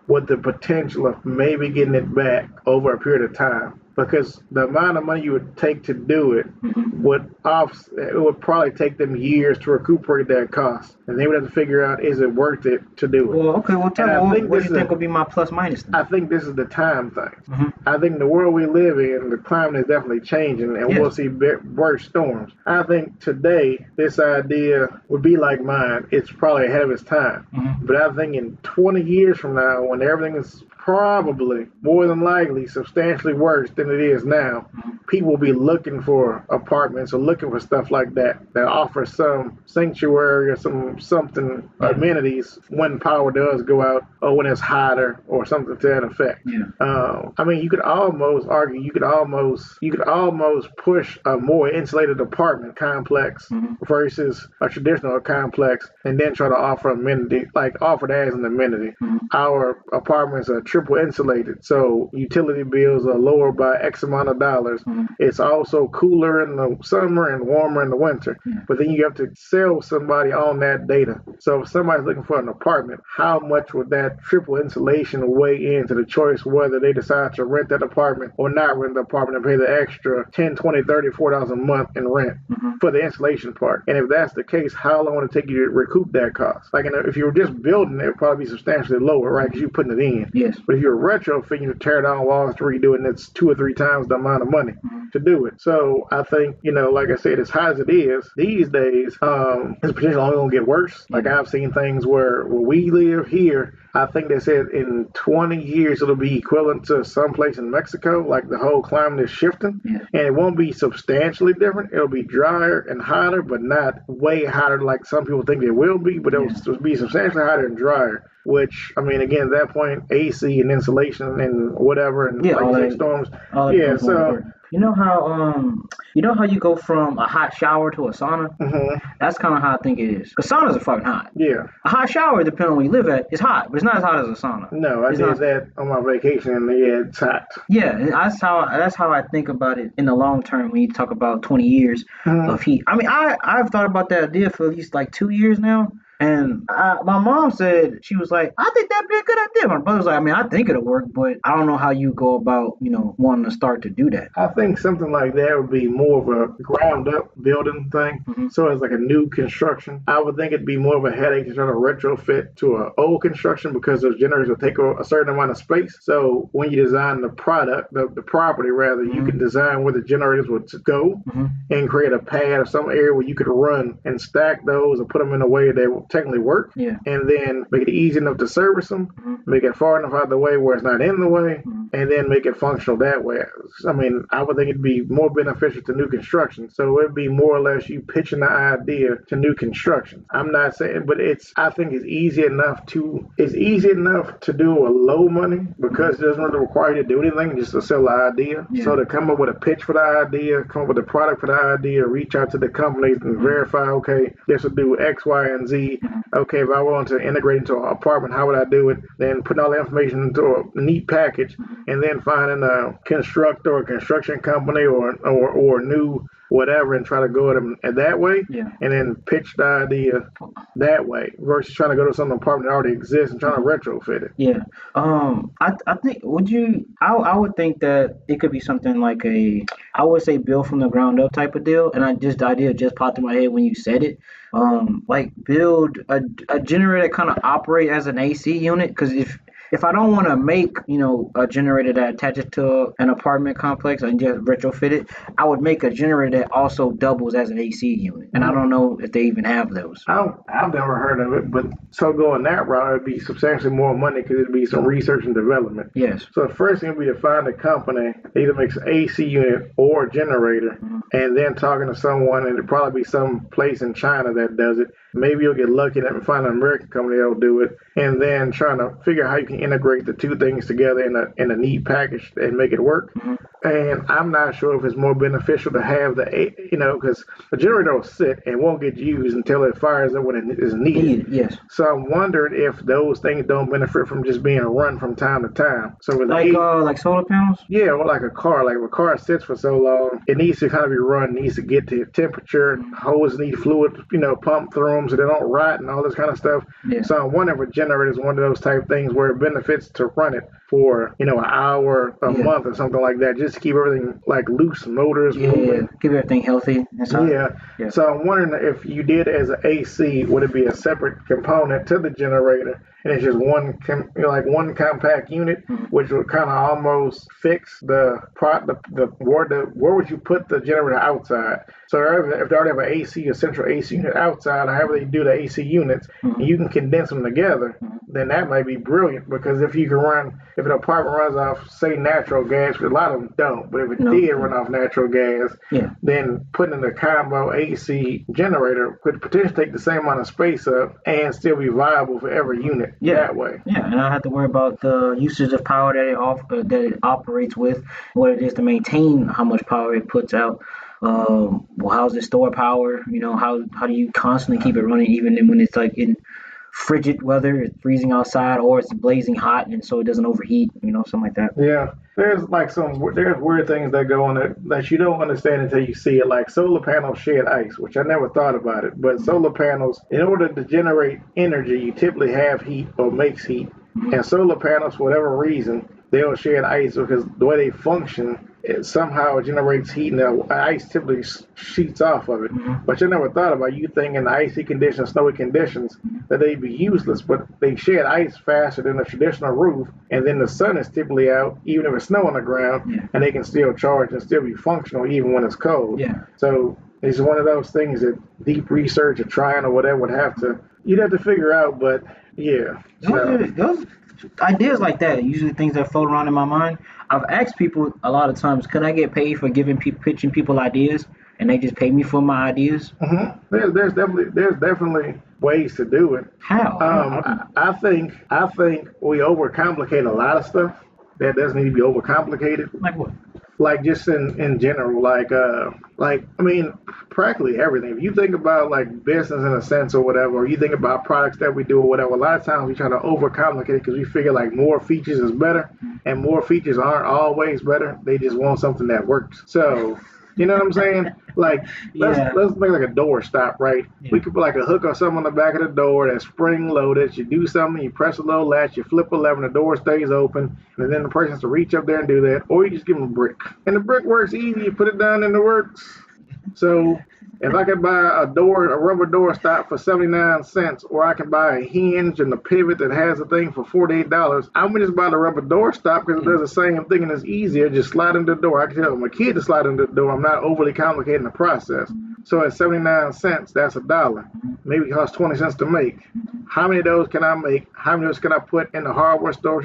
with the potential of maybe getting it back over a period of time. Because the amount of money you would take to do it it would probably take them years to recuperate that cost, and they would have to figure out, is it worth it to do it? Well, okay, tell me, what do you think would be my plus minus then? I think this is the time thing. I think the world we live in, the climate is definitely changing, and we'll see worse storms. I think today this idea would be like mine. It's probably ahead of its time, but I think in 20 years from now, when everything is probably more than likely substantially worse than it is now, people will be looking for apartments or looking for stuff like that offer some sanctuary or something amenities when power does go out or when it's hotter or something to that effect. I mean, you could almost argue, you could almost push a more insulated apartment complex versus a traditional complex, and then try to offer amenity, like offer that as an amenity. Our apartments are triple insulated, so utility bills are lower by X amount of dollars. It's also cooler in the summer and warmer in the winter. But then you have to sell somebody on that data. So if somebody's looking for an apartment, how much would that triple insulation weigh into the choice whether they decide to rent that apartment or not rent the apartment and pay the extra $10, $20, $30, $40 a month in rent for the insulation part? And if that's the case, how long would it take you to recoup that cost? Like, if you were just building it, would probably be substantially lower, right? Because you're putting it in. Yes. But if you're retrofitting, you tear down walls to redo it, and it's 2 or 3 times the amount of money to do it. So I think, like I said, as high as it is these days, it's potentially only going to get worse. Like, I've seen things where we live here, I think they said in 20 years it'll be equivalent to someplace in Mexico. Like, the whole climate is shifting, and it won't be substantially different. It'll be drier and hotter, but not way hotter like some people think it will be, but it'll be substantially hotter and drier. Which, I mean, again, at that point, AC and insulation and whatever, and like storms. So you know how you go from a hot shower to a sauna? That's kind of how I think it is. Because saunas are fucking hot. Yeah. A hot shower, depending on where you live at, is hot, but it's not as hot as a sauna. No, I did that on my vacation, and it's hot. Yeah, and that's how I think about it in the long term when you talk about 20 years of heat. I mean, I've thought about that idea for at least like 2 years now. And my mom said, she was like, I think that'd be a good idea. My brother's like, I mean, I think it'll work, but I don't know how you go about, wanting to start to do that. I think something like that would be more of a ground up building thing. Mm-hmm. So it's like a new construction. I would think it'd be more of a headache to try to retrofit to an old construction because those generators will take a certain amount of space. So when you design the product, the property rather, Mm-hmm. you can design where the generators would go and create a pad or some area where you could run and stack those or put them in a way that will technically work. Yeah. And then make it easy enough to service them, make it far enough out of the way where it's not in the way, and then make it functional that way. I mean, I would think it'd be more beneficial to new construction. So it'd be more or less you pitching the idea to new construction. I'm not saying, but I think it's easy enough to do a low money because it doesn't really require you to do anything, just to sell the idea. Yeah. So to come up with a pitch for the idea, come up with a product for the idea, reach out to the companies and verify, okay, this will do X, Y, and Z. Okay, if I want to integrate into an apartment, how would I do it? Then putting all the information into a neat package, and then finding a constructor or a construction company or new whatever and try to go at them that way, and then pitch the idea that way versus trying to go to some apartment that already exists and trying to retrofit it. Yeah. I think I would think that it could be something like I would say build from the ground up type of deal, and the idea just popped in my head when you said it. Like build a generator that kind of operate as an AC unit, because if I don't want to make, a generator that attaches to an apartment complex and just retrofit it, I would make a generator that also doubles as an AC unit. And I don't know if they even have those. I've never heard of it, but so going that route, it'd be substantially more money because it'd be some research and development. Yes. So the first thing would be to find a company that either makes an AC unit or a generator, and then talking to someone, and it'd probably be some place in China that does it. Maybe you'll get lucky and find an American company that'll do it, and then trying to figure out how you can integrate the two things together in a neat package and make it work. And I'm not sure if it's more beneficial to have because the generator will sit and won't get used until it fires up when it is needed. Yes. So I'm wondering if those things don't benefit from just being run from time to time. So with like solar panels? Yeah, or like a car. Like if a car sits for so long, it needs to kind of be run, needs to get to temperature, hoses need fluid, pumped through them so they don't rot and all this kind of stuff. Yeah. So I'm wondering if a generator is one of those type things where it benefits to run it for, an hour, a month or something like that, just to keep everything like loose, motors moving. Keep everything healthy. Yeah. So I'm wondering if you did as an AC, would it be a separate component to the generator? And it's just one compact unit, which would kind of almost fix where would you put the generator outside? So if they already have a central AC unit outside, however they do the AC units, and you can condense them together, then that might be brilliant. Because if an apartment runs off, say, natural gas, which a lot of them don't, but if it did run off natural gas, then putting in a combo AC generator could potentially take the same amount of space up and still be viable for every unit. That way. Yeah, and I don't have to worry about the usage of power that it operates with, what it is to maintain how much power it puts out. How's it store power? How do you constantly keep it running even when it's like in frigid weather, it's freezing outside, or it's blazing hot, and so it doesn't overheat, something like that. Yeah, there's weird things that go on that you don't understand until you see it. Like solar panels shed ice, which I never thought about it. But solar panels, in order to generate energy, you typically have heat or makes heat. And solar panels, for whatever reason, they'll shed ice because the way they function, it somehow generates heat, and the ice typically sheets off of it. But you never thought about, you think in icy conditions, snowy conditions, that they'd be useless, but they shed ice faster than a traditional roof, and then the sun is typically out, even if it's snow on the ground, and they can still charge and still be functional even when it's cold. So it's one of those things that deep research or trying or whatever you'd have to figure out, but yeah. Those ideas like that are usually things that float around in my mind. I've asked people a lot of times, can I get paid for pitching people ideas, and they just pay me for my ideas? There's definitely ways to do it. How? I think we overcomplicate a lot of stuff that doesn't need to be overcomplicated. Like what? Like just in general, practically everything. If you think about like business in a sense or whatever, or you think about products that we do or whatever, a lot of times we try to overcomplicate it because we figure like more features is better, and more features aren't always better. They just want something that works. So You know what I'm saying? Like Yeah. let's make like a door stop, right? Yeah. We could put like a hook or something on the back of the door that's spring loaded. You do something, you press a little latch, you flip a lever, the door stays open, and then the person has to reach up there and do that, or you just give them a brick, and the brick works easy. You put it down and it works. So if I could buy a rubber door stop for 79 cents, or I can buy a hinge and a pivot that has a thing for $48, I'm gonna just buy the rubber door stop because it does the same thing and it's easier. Just slide into the door. I can tell my kid to slide into the door. I'm not overly complicating the process. So at 79 cents, that's $1. Maybe it costs 20 cents to make. How many of those can I make? How many of those can I put in the hardware store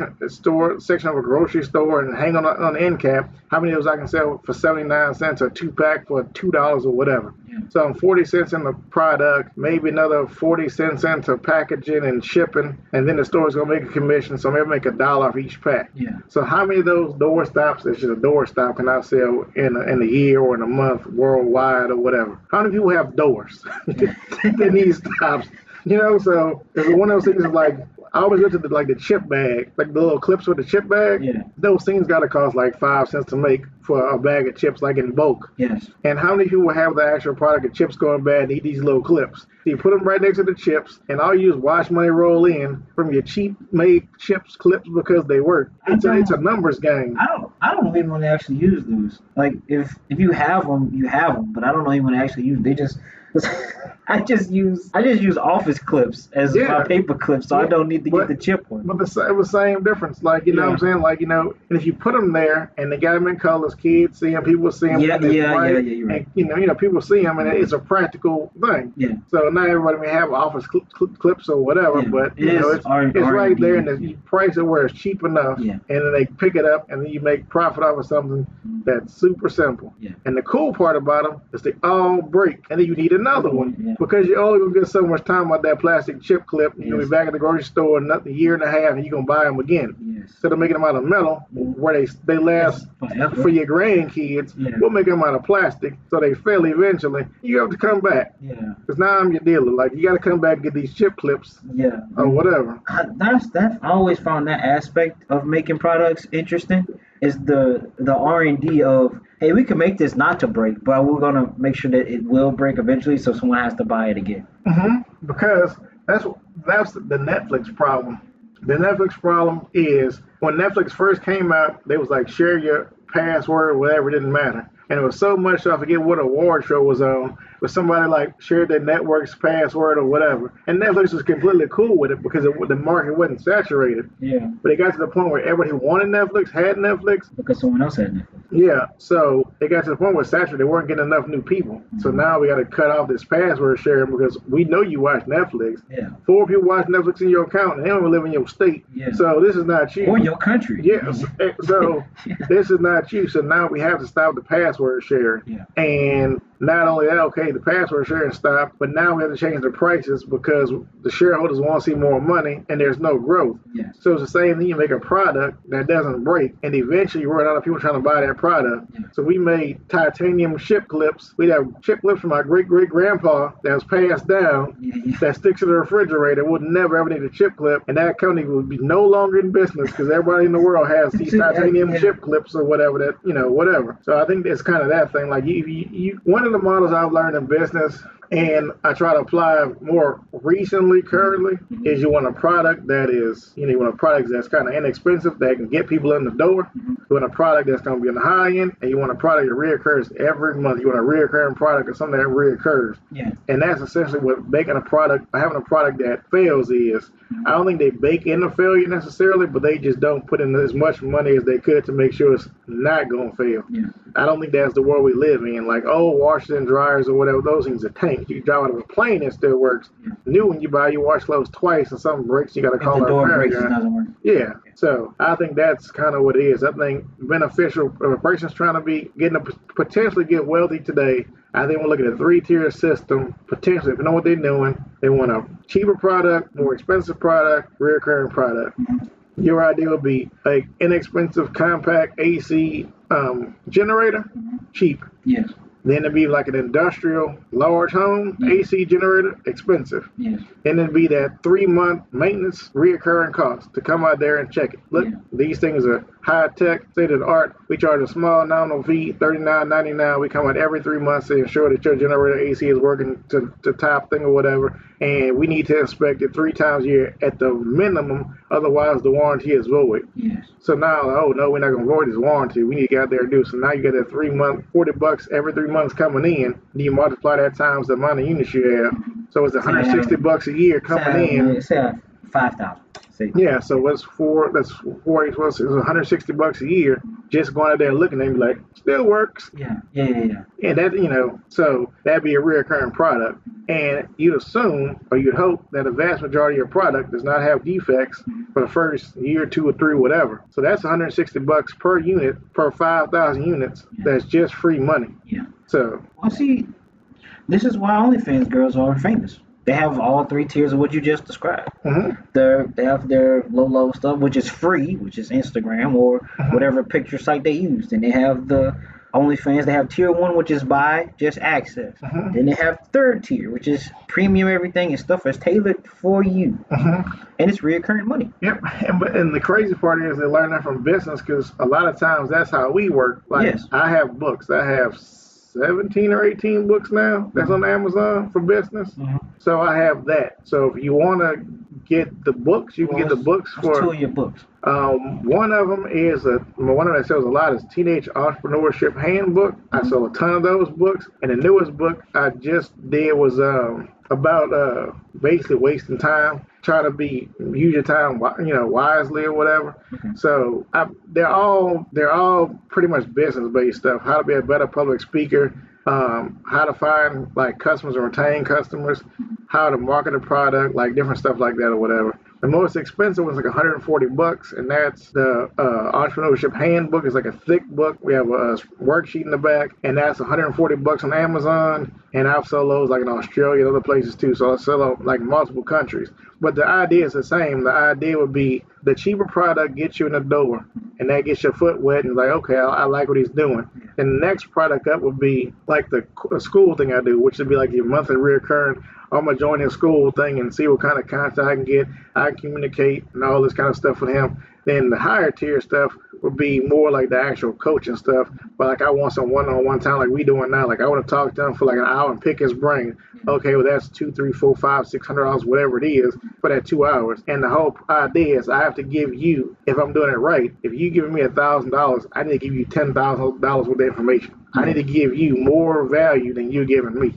section of a grocery store and hang on the end cap? How many of those I can sell for 79 cents or 2-pack for $2 or whatever? So I'm 40 cents in the product, maybe another 40 cents into packaging and shipping, and then the store's gonna make a commission, so maybe make $1 off each pack. Yeah. So how many of those door stops, that's just a door stop, can I sell in a year or in a month worldwide or whatever? How many people have doors that need stops? You know, so it's one of those things is like I always look at the chip bag, like the little clips with the chip bag. Yeah. Those things gotta cost like 5 cents to make for a bag of chips, like in bulk. Yes. And how many people have the actual product of chips going bad and eat these little clips? So you put them right next to the chips, and all you do is watch money roll in from your cheap made chips clips because they work. It's a numbers game. I don't even want to actually use those. Like if you have them, you have them. But I don't even want to actually use them. They just I just use office clips as my paper clips, so I don't need to get the chip one. But it was the same difference. Like you know what I'm saying? Like and if you put them there and they got them in colors, kids see them, people see them. Yeah, you're right. And people see them, and it's a practical thing. Yeah. So not everybody may have office clips or whatever, but it's right there, and you price it where it's cheap enough, and then they pick it up, and then you make profit off of something that's super simple. Yeah. And the cool part about them is they all break, and then you need another one because you're only gonna get so much time about that plastic chip clip. You're gonna be back at the grocery store in a year and a half, and you're gonna buy them again. Yes. Instead of making them out of metal, where they last for your grandkids, we'll make them out of plastic so they fail eventually. You have to come back. Yeah. Because now I'm your dealer. Like you got to come back and get these chip clips. Yeah. Or whatever. I always found that aspect of making products interesting. Is the R&D of, hey, we can make this not to break, but we're gonna make sure that it will break eventually, so someone has to buy it again. Because that's the Netflix problem. The Netflix problem is when Netflix first came out, they was like share your password, whatever, it didn't matter. And it was so much, I forget what award show was on, but somebody like shared their network's password or whatever. And Netflix was completely cool with it because the market wasn't saturated. Yeah. But it got to the point where everybody who wanted Netflix had Netflix. Because someone else had Netflix. Yeah. So it got to the point where saturated, they weren't getting enough new people. So now we got to cut off this password sharing because we know you watch Netflix. Yeah. 4 people watch Netflix in your account and they don't live in your state. Yeah. So this is not you. Or your country. Yes. So this is not you. So now we have to stop the password sharing. Yeah. And not only that, okay, the password sharing stopped, but now we have to change the prices because the shareholders want to see more money and there's no growth. Yes. So it's the same thing. You make a product that doesn't break, and eventually you run out of people trying to buy that product. Yeah. So we made titanium chip clips. We'd have chip clips from our great-great-grandpa that was passed down that sticks to the refrigerator. Would never ever need a chip clip, and that company would be no longer in business because everybody in the world has these titanium chip clips or whatever whatever. So I think it's kind of that thing. Like you one of the models I've learned in business, and I try to apply more recently, currently, is you want a product that is, you want a product that's kind of inexpensive, that can get people in the door. You want a product that's going to be on the high end, and you want a product that reoccurs every month. You want a reoccurring product or something that reoccurs. Yeah. And that's essentially what having a product that fails is. I don't think they bake in the failure necessarily, but they just don't put in as much money as they could to make sure it's not going to fail. Yeah. I don't think that's the world we live in. Like, washers and dryers or whatever, those things are tanks. You can drive out of a plane, it still works. Yeah. New one you buy, you wash clothes twice and something breaks, you got to call our repair guy. It doesn't work. Yeah. So I think that's kind of what it is. I think beneficial if a person's trying to potentially get wealthy today, I think we'll look at a 3-tier system. Potentially, if you know what they're doing, they want a cheaper product, more expensive product, recurring product. Mm-hmm. Your idea would be inexpensive, compact AC generator, cheap. Yes. Then it'd be like an industrial large home, AC generator, expensive. Yes. And it'd be that 3-month maintenance reoccurring cost to come out there and check it. Look, these things are high tech, state of the art. We charge a small nominal fee, $39.99. We come out every 3 months to ensure that your generator AC is working to top thing or whatever. And we need to inspect it 3 times a year at the minimum. Otherwise, the warranty is void. Yes. So now, oh no, we're not going to void this warranty. We need to get out there and do. So now you get that 3-month, $40 every 3 months coming in. And you multiply that times the amount of units you have. So it's $160 a year coming in. Say 5,000. Yeah, so that's $4 it's $160 a year just going out there looking and be like, still works. Yeah. And that, so that'd be a reoccurring product. And you'd assume or you'd hope that a vast majority of your product does not have defects for the first year, 2 or 3, whatever. So that's $160 per unit per 5,000 units. That's just free money. Yeah. So. Well, see, this is why OnlyFans girls are famous. They have all 3 tiers of what you just described. Mm-hmm. They have their low stuff, which is free, which is Instagram or whatever picture site they use. Then they have the OnlyFans. They have tier 1, which is buy, just access. Then they have 3rd tier, which is premium everything and stuff is tailored for you. And it's reoccurring money. Yep. And the crazy part is they learn that from business because a lot of times that's how we work. Like I have books. I have 17 or 18 books now that's on Amazon for business. So I have that. So if you want to get the books, you can get the books for 2 of your books. One of them is one of that sells a lot is Teenage Entrepreneurship Handbook. I sell a ton of those books, and the newest book I just did was about basically wasting time, trying to use your time wisely or whatever. So they're all pretty much business based stuff. How to be a better public speaker, how to find like customers and retain customers, how to market a product, like different stuff like that or whatever. The most expensive one's like $140, and that's the Entrepreneurship Handbook. It's like a thick book. We have a worksheet in the back, and that's $140 on Amazon. And I've sold those like in Australia and other places too. So I sell them like multiple countries. But the idea is the same. The idea would be the cheaper product gets you in the door, and that gets your foot wet, and like, okay, I like what he's doing. And the next product up would be like the school thing I do, which would be like your monthly reoccurring. I'm going to join his school thing and see what kind of content I can get. I can communicate and all this kind of stuff with him. Then the higher tier stuff would be more like the actual coaching stuff. But like I want some one-on-one time like we doing now. Like I want to talk to him for like an hour and pick his brain. Okay, well that's $200, $300, $400, $600, whatever it is for that 2 hours. And the whole idea is I have to give you, if I'm doing it right, if you giving me $1,000, I need to give you $10,000 worth of information. I need to give you more value than you're giving me.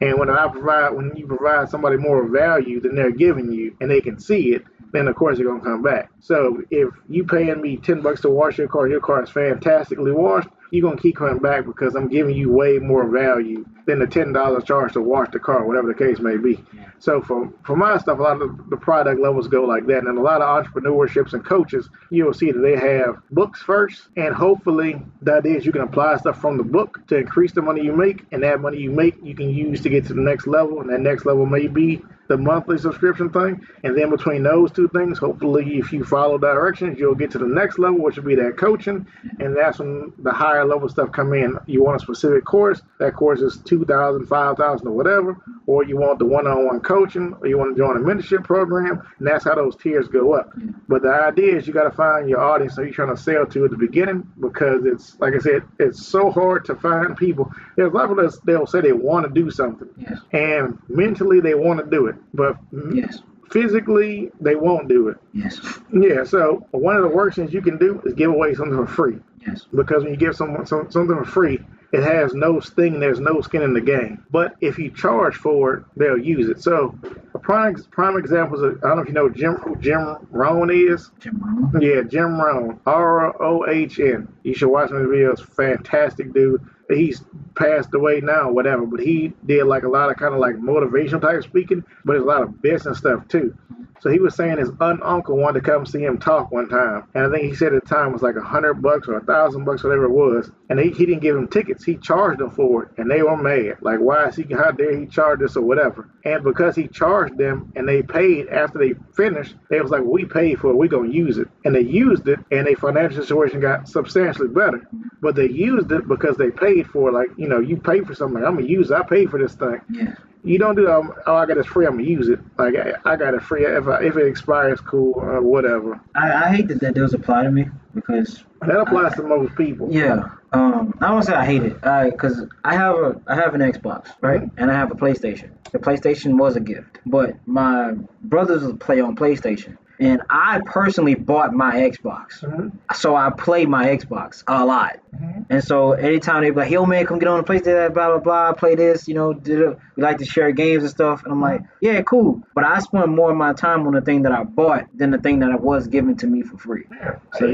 And when you provide somebody more value than they're giving you and they can see it, then of course they're gonna come back. So if you paying me $10 to wash your car is fantastically washed, you're gonna keep coming back because I'm giving you way more value than the $10 charge to wash the car, whatever the case may be. So for my stuff, a lot of the product levels go like that. And a lot of entrepreneurships and coaches, you'll see that they have books first, and hopefully the idea is you can apply stuff from the book to increase the money you make, and that money you make you can use to get to the next level, and that next level may be the monthly subscription thing. And then between those two things, hopefully if you follow directions, you'll get to the next level, which will be that coaching, and that's when the higher level stuff come in. You want a specific course, that course is $2,000, $5,000 or whatever, or you want the one-on-one coaching, or you want to join a mentorship program, and that's how those tiers go up. But the idea is you got to find your audience that you're trying to sell to at the beginning, because it's, like I said, it's so hard to find people. There's a lot of us, they'll say they want to do something, and mentally they want to do it, but physically they won't do it. So one of the worst things you can do is give away something for free. Because when you give someone something for free, it has no sting, there's no skin in the game. But if you charge for it, they'll use it. So a prime example is, I don't know if you know who Jim Rohn is. Jim Rohn? Yeah, Jim Rohn, ROHN. You should watch his videos. Fantastic dude. He's passed away now, whatever, but he did like a lot of kind of like motivational type speaking, but there's a lot of business stuff too. So he was saying his uncle wanted to come see him talk one time, and I think he said at the time it was like $100 or $1,000, whatever it was, and he didn't give them tickets. He charged them for it, and they were mad. Like, why is he? How dare he charge us or whatever? And because he charged them and they paid after they finished, they was like, well, we paid for it, we gonna use it, and they used it, and their financial situation got substantially better. But they used it because they paid paid for it. Like, you pay for something. Like, I'm gonna use it. I paid for this thing. Yeah. You don't do that. Oh, I got this free. I'm gonna use it. Like, I got it free. If it expires, cool, whatever. I hate that does apply to me because That applies to most people. yeah. I don't say I hate it, because I have an Xbox, right, and I have a PlayStation. The PlayStation was a gift, but my brothers play on PlayStation, and I personally bought my Xbox, so I play my Xbox a lot. And so anytime they be like, "Yo, man, come get on the PlayStation, blah blah blah, play this," we like to share games and stuff, and I'm like, "Yeah, cool," but I spend more of my time on the thing that I bought than the thing that was given to me for free. Yeah. So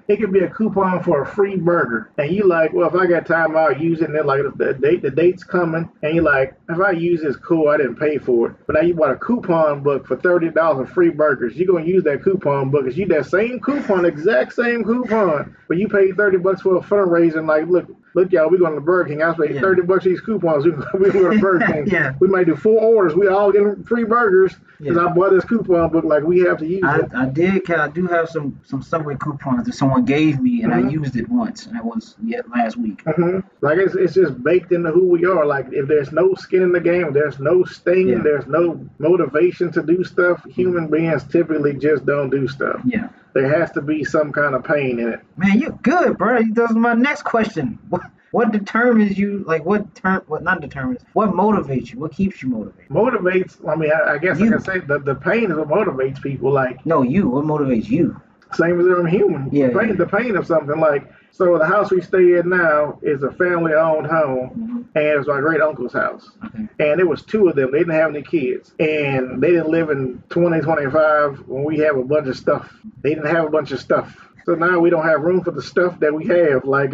It could be a coupon for a free burger, and you like, well, if I got time, I'll use it. And then like the date's coming, and you like, if I use this, cool, I didn't pay for it. But now you bought a coupon book for $30 of free burgers. You're gonna use that coupon book, cause you that same coupon, exact same coupon, but you paid $30 for a fundraiser. And like, look, y'all, we going to Burger King. I paid $30 these coupons. We go to Burger King. Yeah. We might do 4 orders. We all get free burgers because I bought this coupon book. Like, we have to use it. I do have some Subway coupons that someone gave me, and I used it once, and it was last week. Like, it's just baked into who we are. Like, if there's no skin in the game, there's no sting, there's no motivation to do stuff, human beings typically just don't do stuff. Yeah. There has to be some kind of pain in it. Man, you're good, bro. That's my next question. What determines you? Like, what not determines? What motivates you? What keeps you motivated? Motivates. I mean, I guess I can say the pain is what motivates people. Like, no, you. What motivates you? Same as I'm human. Yeah. The pain of something. Like, so the house we stay in now is a family-owned home, and it's my great uncle's house. Okay. And it was 2 of them. They didn't have any kids, and they didn't live in 2025 when we have a bunch of stuff. They didn't have a bunch of stuff. So now we don't have room for the stuff that we have. Like,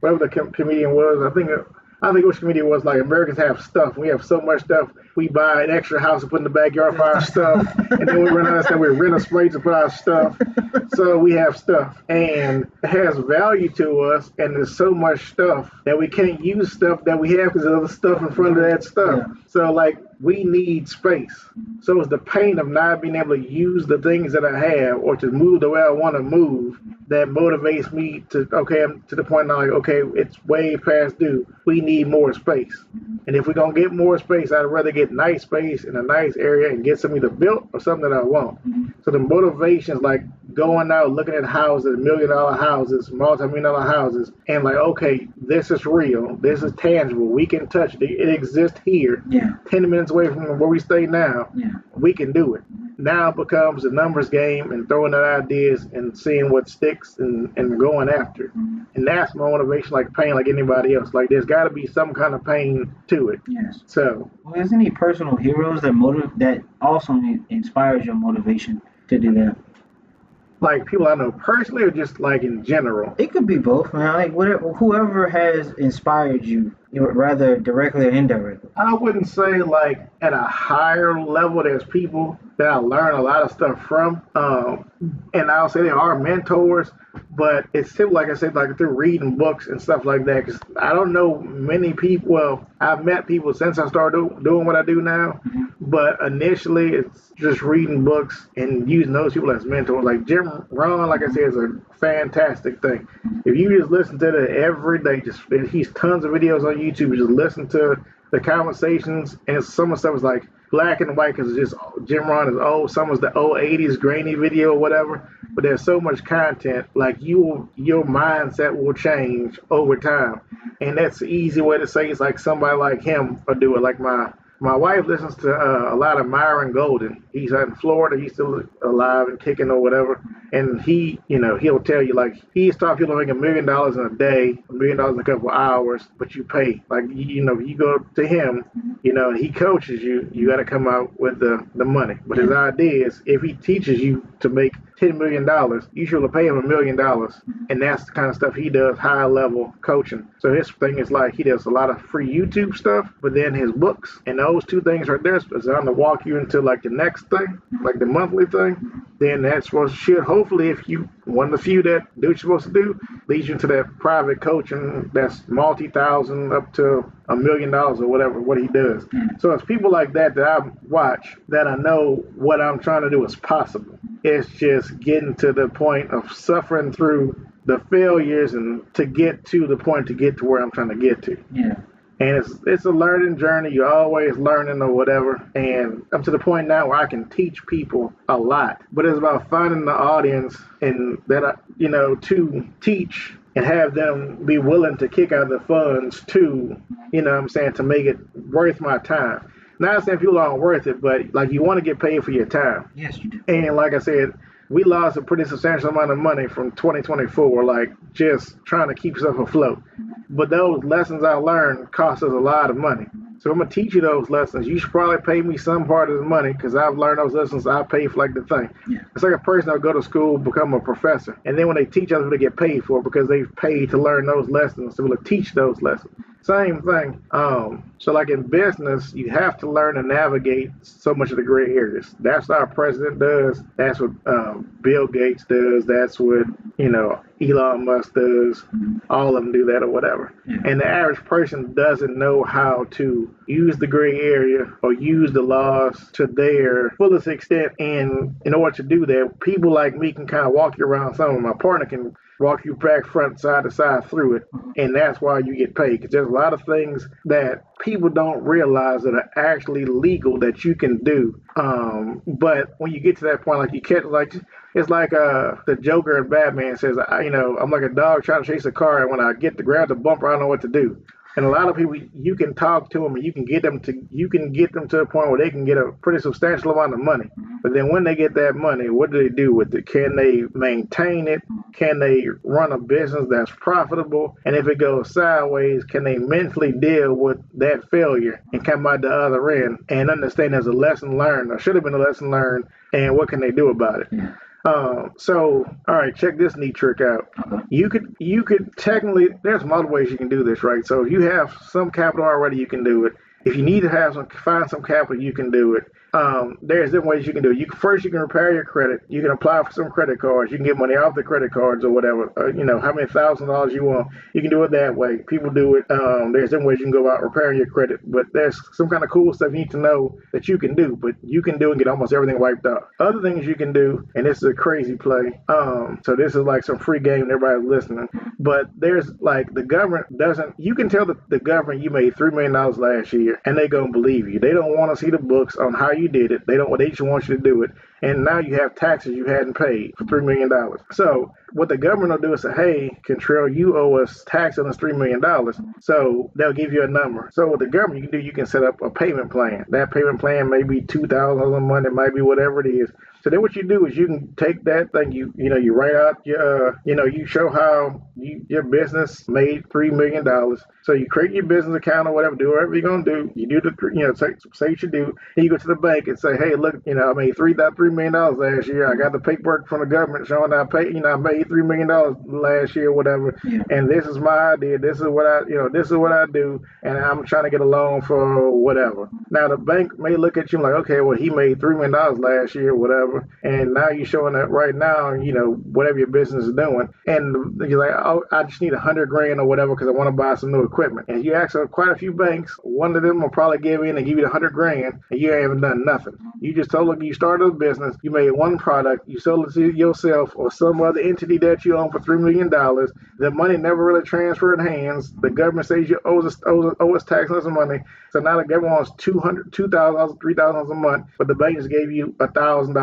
whatever the comedian was, I think which comedian was, like, Americans have stuff. We have so much stuff. We buy an extra house to put in the backyard for our stuff, and then we run out of stuff. We rent a space to put our stuff. So we have stuff, and it has value to us. And there's so much stuff that we can't use stuff that we have because there's other stuff in front of that stuff. Yeah. So, like, we need space. So it's the pain of not being able to use the things that I have or to move the way I want to move that motivates me to, okay, I'm to the point now, like, okay, it's way past due. We need more space. And if we're going to get more space, I'd rather get nice space in a nice area and get something either built or something that I want. So the motivation is like going out, looking at houses, $1 million houses, multi-million-dollar houses, and like, okay, this is real. This is tangible. We can touch it. It exists here. 10 minutes away from where we stay now. We can do it. Now it becomes a numbers game and throwing out ideas and seeing what sticks and going after it. And that's my motivation, like pain, like anybody else. Like, there's got to be some kind of pain to it. Yes. So, well, is any personal heroes that also inspires your motivation to do that? Like, people I know personally or just like in general? It could be both, man. Like, whoever has inspired you, rather directly or indirectly. I wouldn't say like at a higher level there's people that I learn a lot of stuff from. And I'll say there are mentors, but it's still, like I said, like through reading books and stuff like that. Because I don't know many people. Well, I've met people since I started doing what I do now. But initially, it's just reading books and using those people as mentors. Like Jim Rohn, like I said, is a fantastic thing. If you just listen to it every day, he's tons of videos on YouTube. Just listen to the conversations, and some of the stuff is like black and white because it's just Jim Rohn is old. Some is the old 80s grainy video or whatever. But there's so much content, like your mindset will change over time. And that's the easy way to say it's like somebody like him will do it. Like my wife listens to a lot of Myron Golden. He's out in Florida. He's still alive and kicking or whatever. And he'll tell you, like, he's taught people to make $1 million in a day, $1 million in a couple of hours, but you pay. Like, you go to him, he coaches you, you got to come out with the money. But his idea is if he teaches you to make $10 million, you should pay him $1 million. And that's the kind of stuff he does, high level coaching. So his thing is like he does a lot of free YouTube stuff, but then his books and those 2 things right there is designed to walk you into like the next thing, like the monthly thing. Then that's what should hopefully, if you one of the few that do what you're supposed to do, leads you into that private coaching that's multi-thousand up to $1 million or whatever, what he does. So it's people like that I watch that I know what I'm trying to do is possible. It's just getting to the point of suffering through the failures and to get to the point to get to where I'm trying to get to. Yeah. And it's a learning journey. You're always learning or whatever. And I'm to the point now where I can teach people a lot. But it's about finding the audience and that to teach and have them be willing to kick out the funds to, what I'm saying, to make it worth my time. Not saying people aren't worth it, but like you want to get paid for your time. Yes, you do. And like I said, we lost a pretty substantial amount of money from 2024, like just trying to keep stuff afloat. But those lessons I learned cost us a lot of money. So I'm gonna teach you those lessons. You should probably pay me some part of the money because I've learned those lessons. I pay for like the thing. Yeah. It's like a person that'll go to school, become a professor, and then when they teach others, they get paid for it because they've paid to learn those lessons. So we'll teach those lessons. Same thing. So like in business, you have to learn to navigate so much of the gray areas. That's what our president does. That's what Bill Gates does. That's what Elon Musk does. All of them do that or whatever. Yeah. And the average person doesn't know how to use the gray area or use the laws to their fullest extent. And in order to do that, people like me can kind of walk you around some of my partner can walk you back front, side to side through it. And that's why you get paid. Because there's a lot of things that people don't realize that are actually legal that you can do. But when you get to that point, like you can't, like, it's like the Joker in Batman says, I'm like a dog trying to chase a car, and when I get to grab the bumper, I don't know what to do. And a lot of people, you can talk to them and you can get them to a point where they can get a pretty substantial amount of money. But then when they get that money, what do they do with it? Can they maintain it? Can they run a business that's profitable? And if it goes sideways, can they mentally deal with that failure and come out the other end and understand there's a lesson learned or should have been a lesson learned, and what can they do about it? Yeah. All right, check this neat trick out. Okay. You could technically, there's multiple ways you can do this, right? So if you have some capital already, you can do it. If you need to find some capital, you can do it. There's different ways you can do it. First, you can repair your credit. You can apply for some credit cards. You can get money off the credit cards or whatever. How many $1,000 you want. You can do it that way. People do it. There's different ways you can go about repairing your credit. But there's some kind of cool stuff you need to know that you can do. But you can do and get almost everything wiped out. Other things you can do, and this is a crazy play. So this is like some free game. Everybody's listening. But there's like the government doesn't. You can tell the government you made $3 million last year, and they gonna believe you. They don't want to see the books on how you did it. They just want you to do it. And now you have taxes you hadn't paid for $3 million. So what the government will do is say, hey, Contrell, you owe us tax on this $3 million. So they'll give you a number. So what the government you can do, you can set up a payment plan. That payment plan may be $2,000 a month. It might be whatever it is. So then what you do is you can take that thing, you write out your, you show how your business made $3 million. So you create your business account or whatever, do whatever you're going to do. You do say what you do. And you go to the bank and say, hey, look, I made $3 million last year. I got the paperwork from the government showing I made $3 million last year, whatever. Yeah. And this is my idea. This is what I do. And I'm trying to get a loan for whatever. Now the bank may look at you like, okay, well, he made $3 million last year, whatever. And now you're showing that right now, whatever your business is doing. And you're like, oh, I just need $100,000 or whatever because I want to buy some new equipment. And you ask quite a few banks, one of them will probably give in and give you the $100,000, and you haven't done nothing. You just told them you started a business, you made one product, you sold it to yourself or some other entity that you own for $3 million. The money never really transferred hands. The government says you owe us tax on some money. So now the government wants $200,000, $3,000 a month, but the bank just gave you $1,000,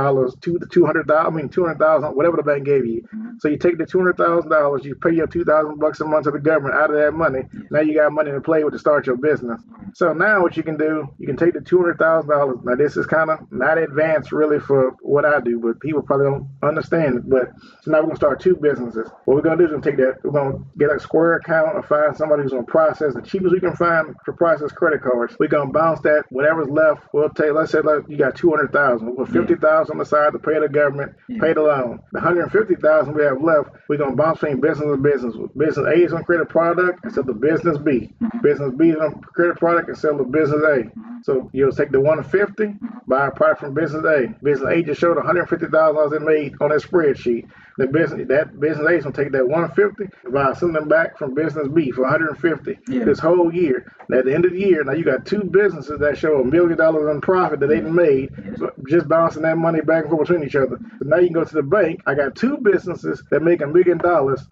$200,000, whatever the bank gave you. So you take the $200,000, you pay your $2,000 a month to the government out of that money. Now you got money to play with to start your business. So now what you can do, you can take the $200,000. Now this is kind of not advanced really for what I do, but people probably don't understand it. But so now we're gonna start two businesses. What we're gonna do is we're gonna get a Square account or find somebody who's gonna process the cheapest we can find to process credit cards. We're gonna bounce that, whatever's left, we'll take, let's say you got $200,000. We'll put $50,000 on the side to pay the government, pay the loan. The $150,000 we have left, we're gonna bounce between business and business. Business A is on credit product and sell the business B. Business B is on credit product and sell the business A. So you'll take the 150, buy a product from business A. Business A just showed $150,000 it made on that spreadsheet. That business A is gonna take that 150 and buy something back from business B for 150 this whole year. And at the end of the year, now you got two businesses that show $1 million in profit that they made, just bouncing that money back and forth between each other. So now you can go to the bank. I got two businesses that make $1 million.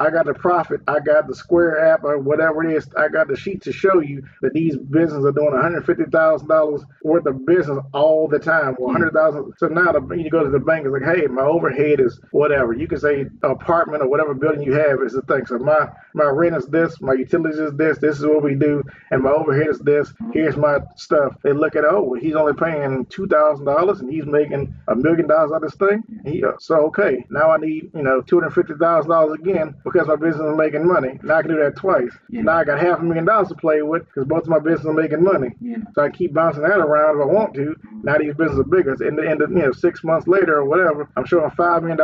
I got the profit. I got the Square app or whatever it is. I got the sheet to show you that these businesses are doing $150,000 worth of business all the time, or $100,000. So now you go to the bank, it's like, hey, my overhead is whatever. You can say apartment or whatever building you have is the thing. So my rent is this, my utilities is this is what we do, and my overhead is this. Here's my stuff. They look at, oh, he's only paying $2,000 and he's making $1 million out of this thing. So okay, now I need $250,000 again because my business is making money. Now I can do that twice. Now I got $500,000 to play with because both of my businesses are making money. So I keep bouncing that around if I want to. Now these businesses are bigger. So in the end of 6 months later or whatever, I'm showing $5 million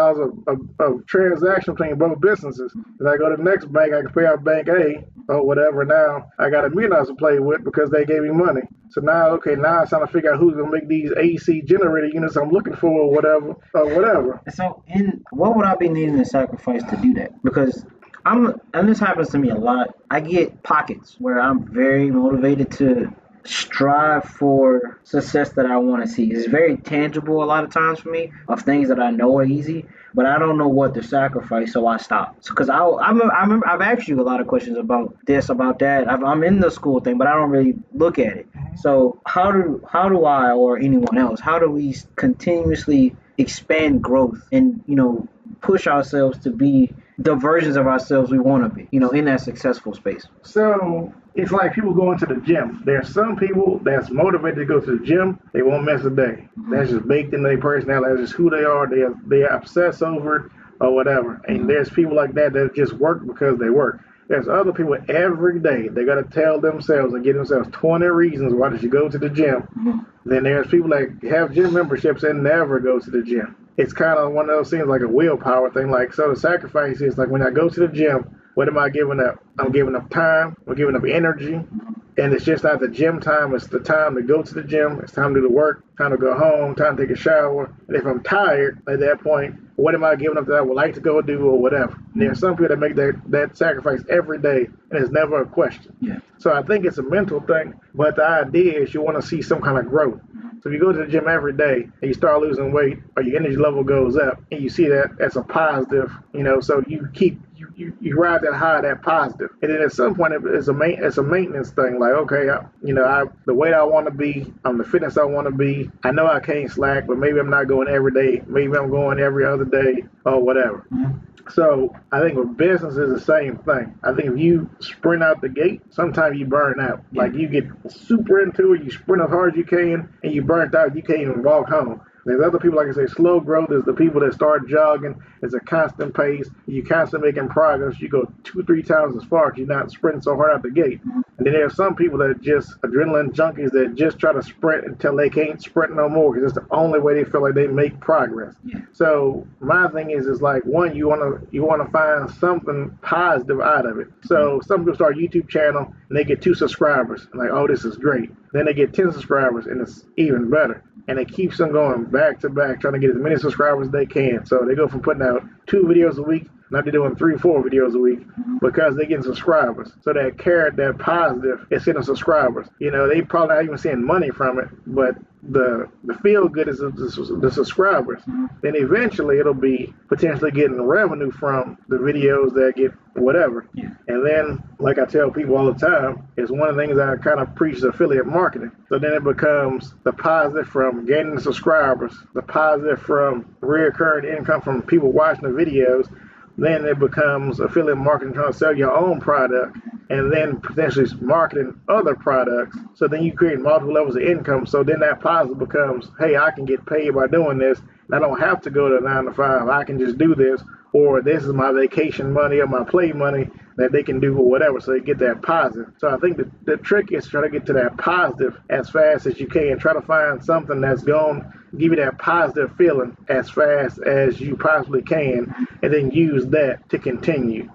of transaction between both businesses. And I go to the next bank, I can pay out bank A or whatever. Now I got $1 million to play with because they gave me money. So now it's time to figure out who's gonna make these AC generator units I'm looking for or whatever. So what would I be needing to sacrifice to do that? Because and this happens to me a lot. I get pockets where I'm very motivated to strive for success that I want to see. It's very tangible a lot of times for me of things that I know are easy, but I don't know what to sacrifice, so I stop. Because I remember I've asked you a lot of questions about this, about that. I'm in the school thing, but I don't really look at it. So how do I or anyone else, how do we continuously expand growth and push ourselves to be the versions of ourselves we want to be, in that successful space? So it's like people going to the gym. There are some people that's motivated to go to the gym. They won't miss a day. That's just baked into their personality. That's just who they are. They obsess over it or whatever. And there's people like that just work because they work. There's other people every day. They got to tell themselves and give themselves 20 reasons why they should go to the gym. Then there's people that have gym memberships and never go to the gym. It's kind of one of those things like a willpower thing. Like, so the sacrifice is like when I go to the gym, what am I giving up? I'm giving up time. I'm giving up energy. And it's just not the gym time. It's the time to go to the gym. It's time to do the work, time to go home, time to take a shower. And if I'm tired at that point, what am I giving up that I would like to go do or whatever? And there are some people that make that sacrifice every day, and it's never a question. So I think it's a mental thing, but the idea is you want to see some kind of growth. So if you go to the gym every day and you start losing weight or your energy level goes up and you see that as a positive, so you ride that high, that positive. And then at some point it's a maintenance thing. Like, okay, the weight I want to be, the fitness I want to be. I know I can't slack, but maybe I'm not going every day. Maybe I'm going every other day or whatever. So I think with business is the same thing. I think if you sprint out the gate, sometimes you burn out. Like you get super into it, you sprint as hard as you can, and you burnt out, you can't even walk home. There's other people, like I say, slow growth is the people that start jogging. It's a constant pace. You constantly making progress. You go 2-3 times as far because you're not sprinting so hard out the gate. And then there's some people that are just adrenaline junkies that just try to sprint until they can't sprint no more because it's the only way they feel like they make progress. So my thing is like, one, you wanna find something positive out of it. So some people start a YouTube channel and they get 2 subscribers. And like, oh, this is great. Then they get 10 subscribers and it's even better. And it keeps them going back to back, trying to get as many subscribers as they can. So they go from putting out 2 videos a week, now they're doing 3-4 videos a week because they're getting subscribers. So that carrot, that positive, is getting subscribers. They probably not even seeing money from it, but the feel good is the subscribers. Then eventually it'll be potentially getting revenue from the videos that get whatever. And then, like I tell people all the time, is one of the things I kind of preach is affiliate marketing. So then it becomes the positive from gaining the subscribers, the positive from recurring income from people watching the videos. Then it becomes affiliate marketing, trying to sell your own product, and then potentially marketing other products. So then you create multiple levels of income. So then that positive becomes, hey, I can get paid by doing this. And I don't have to go to 9 to 5. I can just do this, or this is my vacation money or my play money that they can do or whatever. So they get that positive. So I think the trick is try to get to that positive as fast as you can. Try to find something that's going to give you that positive feeling as fast as you possibly can, and then use that to continue.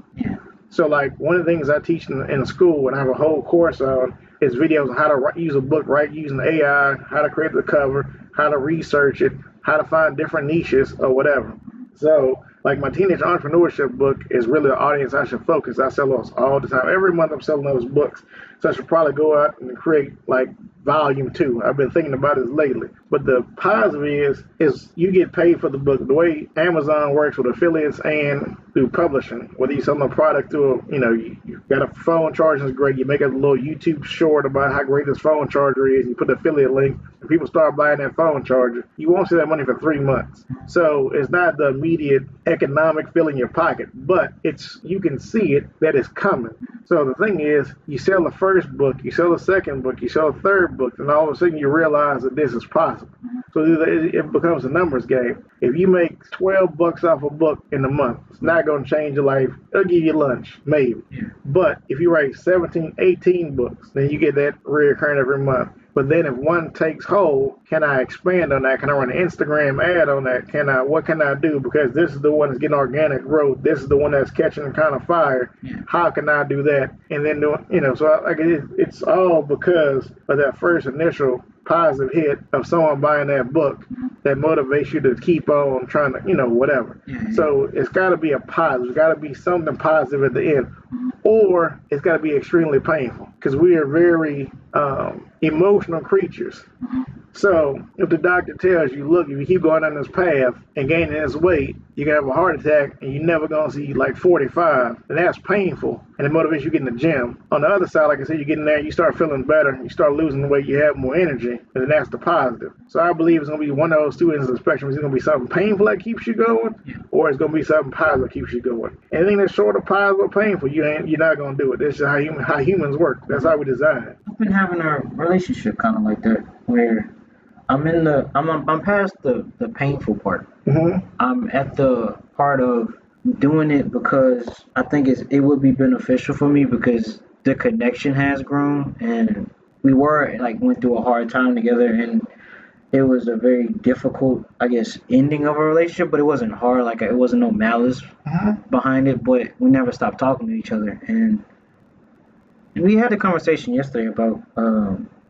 So like one of the things I teach in school and I have a whole course on It's videos on how to use a book right using AI, how to create the cover, how to research it, how to find different niches or whatever. So, like my teenage entrepreneurship book is really the audience I should focus. I sell those all the time. Every month I'm selling those books. So I should probably go out and create like volume two. I've been thinking about it lately. But the positive is you get paid for the book. The way Amazon works with affiliates and through publishing, whether you sell a product through, you got a phone charger is great. You make a little YouTube short about how great this phone charger is. You put the affiliate link, and people start buying that phone charger. You won't see that money for 3 months. So it's not the immediate economic fill in your pocket, but you can see it that it's coming. So the thing is, you sell the first book, you sell the second book, you sell the third book, and all of a sudden you realize that this is possible. So it becomes a numbers game. If you make 12 bucks off a book in a month, it's not going to change your life. It'll give you lunch, maybe. But if you write 17, 18 books, then you get that reoccurring every month. But then if one takes hold, can I expand on that? Can I run an Instagram ad on that? What can I do? Because this is the one that's getting organic growth. This is the one that's catching kind of fire. How can I do that? And then, it's all because of that first initial positive hit of someone buying that book that motivates you to keep on trying to, whatever. So it's got to be a positive. It's got to be something positive at the end. Or it's got to be extremely painful because we are very emotional creatures. So if the doctor tells you, look, if you keep going down this path and gaining this weight, you're going to have a heart attack and you're never going to see like 45, and that's painful and it motivates you to get in the gym. On the other side, like I said, you get in there, you start feeling better, you start losing the weight, you have more energy, and then that's the positive. So I believe it's going to be one of those two ends of the spectrum. It's going to be something painful that keeps you going, or it's going to be something positive that keeps you going. Anything that's short of positive or painful, you're not going to do it. That's just how humans work. That's how we design. I've been having a relationship kind of like that where I'm past the painful part. I'm at the part of doing it because I think it would be beneficial for me because the connection has grown and we went through a hard time together and it was a very difficult, I guess, ending of a relationship, but it wasn't hard. Like it wasn't no malice behind it, but we never stopped talking to each other. And we had a conversation yesterday about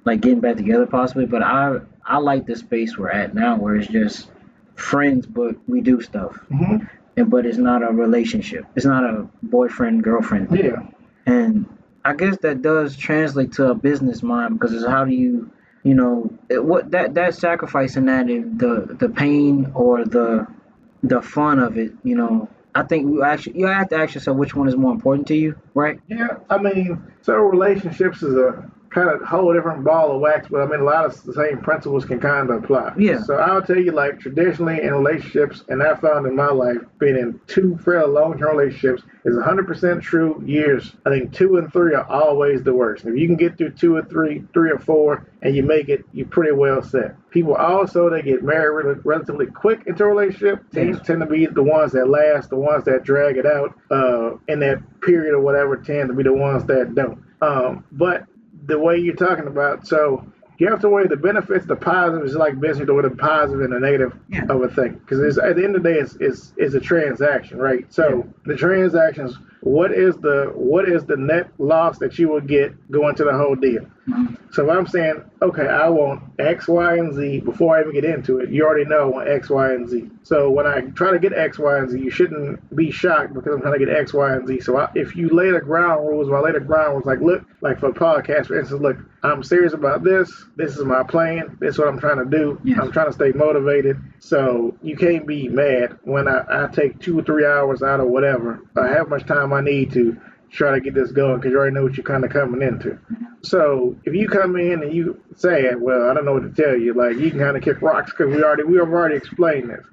like getting back together possibly, but I like the space we're at now where it's just friends, but we do stuff. But it's not a relationship. It's not a boyfriend girlfriend thing. Yeah. And I guess that does translate to a business mind because it's how do you what that sacrifice in that is the pain or the fun of it. I think you have to ask yourself which one is more important to you, right? Yeah, I mean, so relationships is a kind of whole different ball of wax, but I mean, a lot of the same principles can kind of apply. Yeah. So I'll tell you, like, traditionally in relationships, and I found in my life, being in two fairly long-term relationships, is 100% true years. I think 2 and 3 are always the worst. If you can get through 2 or 3, 3 or 4, and you make it, you're pretty well set. People also, they get married relatively quick into a relationship, tend to be the ones that last, the ones that drag it out in that period or whatever, tend to be the ones that don't. But the way you're talking about, so you have to weigh the benefits, the positives, like business, to weigh the positive and the negative of a thing. Because at the end of the day, it's a transaction, right? So the transactions, what is the net loss that you will get going to the whole deal? So if I'm saying, okay, I want X, Y, and Z before I even get into it, you already know I want X, Y, and Z. So when I try to get X, Y, and Z, you shouldn't be shocked because I'm trying to get X, Y, and Z. So if you lay the ground rules, like, look, like for a podcast, for instance, look, I'm serious about this. This is my plan. This is what I'm trying to do. I'm trying to stay motivated. So you can't be mad when I take 2 or 3 hours out of whatever, or how much time I need to try to get this going because you already know what you're kind of coming into. So if you come in and you say, well, I don't know what to tell you, like you can kind of kick rocks because we have already explained this.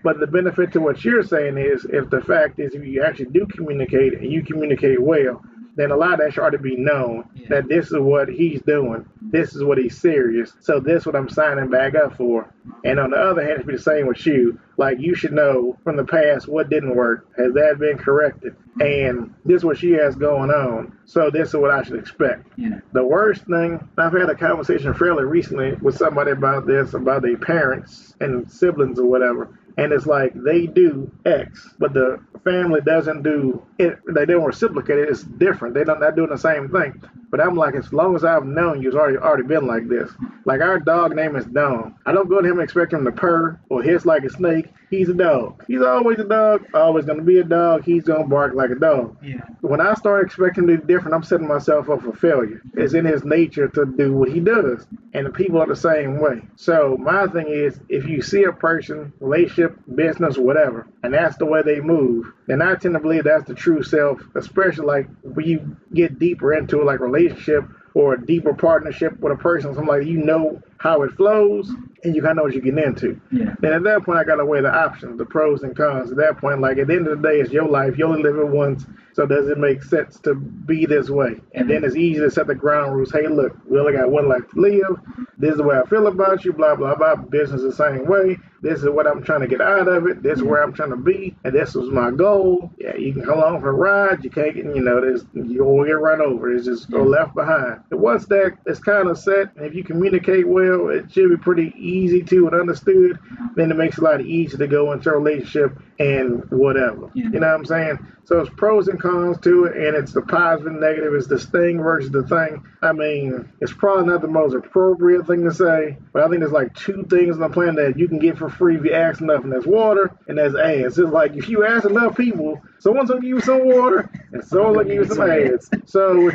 But the benefit to what you're saying is if the fact is if you actually do communicate and you communicate well, then a lot of that should already be known that this is what he's doing. This is what he's serious. So this is what I'm signing back up for. And on the other hand, it should be the same with you. Like you should know from the past what didn't work. Has that been corrected? And this is what she has going on. So this is what I should expect. The worst thing, I've had a conversation fairly recently with somebody about this, about their parents and siblings or whatever. And it's like they do X, but the family doesn't do it. They don't reciprocate it. It's different. They're not doing the same thing. But I'm like, as long as I've known you, it's already been like this. Like our dog name is Dom. I don't go to him and expect him to purr or hiss like a snake. He's a dog. He's always a dog. Always gonna be a dog. He's gonna bark like a dog. Yeah. When I start expecting to do different, I'm setting myself up for failure. It's in his nature to do what he does, and the people are the same way. So my thing is, if you see a person, relationship, business, whatever, and that's the way they move, then I tend to believe that's the true self. Especially like when you get deeper into like relationship or a deeper partnership with a person, something like you know how it flows and you kind of know what you're getting into. Yeah. Then at that point, I got to weigh the options, the pros and cons. At that point, like at the end of the day, it's your life. You only live it once. So does it make sense to be this way? And then it's easy to set the ground rules. Hey, look, we only got one life to live. This is the way I feel about you, blah, blah, blah. Business the same way. This is what I'm trying to get out of it. This is where I'm trying to be. And this was my goal. Yeah, you can come along for a ride. You can't get, you will get run over. It's just go left behind. And once that is kind of set, and if you communicate well, it should be pretty easy to and understood. Then it makes it a lot easier to go into a relationship and whatever. Yeah. You know what I'm saying? So it's pros and cons to it, and it's the positive and negative. It's this thing versus the thing. I mean, it's probably not the most appropriate thing to say, but I think there's like two things on the planet that you can get for free if you ask enough, and that's water and that's ass. It's like if you ask enough people, someone's gonna give you some water and someone's gonna give you some ass. So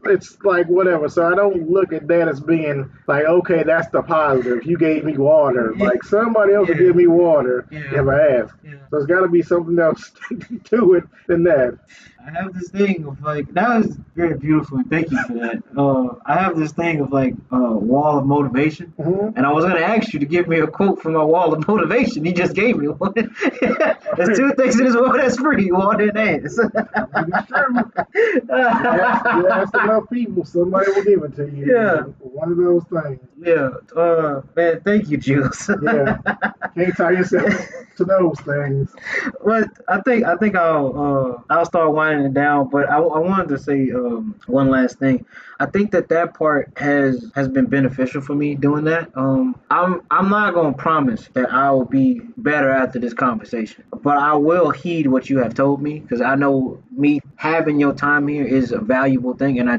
it's like whatever. So I don't look at that as being like, okay, that's the positive. You gave me water. Like somebody else will give me water if I ask. So it's got to be something else to it than that. I have this thing of like that was very beautiful and thank you for that. I have this thing of like wall of motivation, and I was gonna ask you to give me a quote from my wall of motivation. You just gave me one. There's two things in this world that's free: water and ass. It's true. You ask enough people, somebody will give it to you. Yeah. One of those things. Yeah. Man, thank you, Jules. Yeah. Can't tie yourself to those things. But I think I'll start winding it down. But I wanted to say one last thing. I think that part has been beneficial for me doing that. I'm not gonna promise that I will be better after this conversation, but I will heed what you have told me because I know me having your time here is a valuable thing, and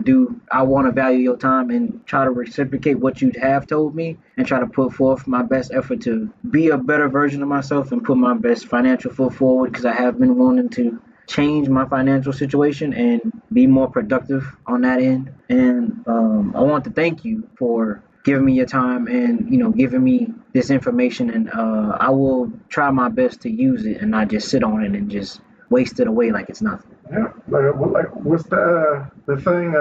I want to value your time and try to reciprocate what you have told me and try to put forth my best effort to be a better version of myself and put my best financial foot forward because I have been wanting to change my financial situation and be more productive on that end. And I want to thank you for giving me your time and giving me this information. And I will try my best to use it and not just sit on it and just waste it away like it's nothing. Yeah, like what's the thing?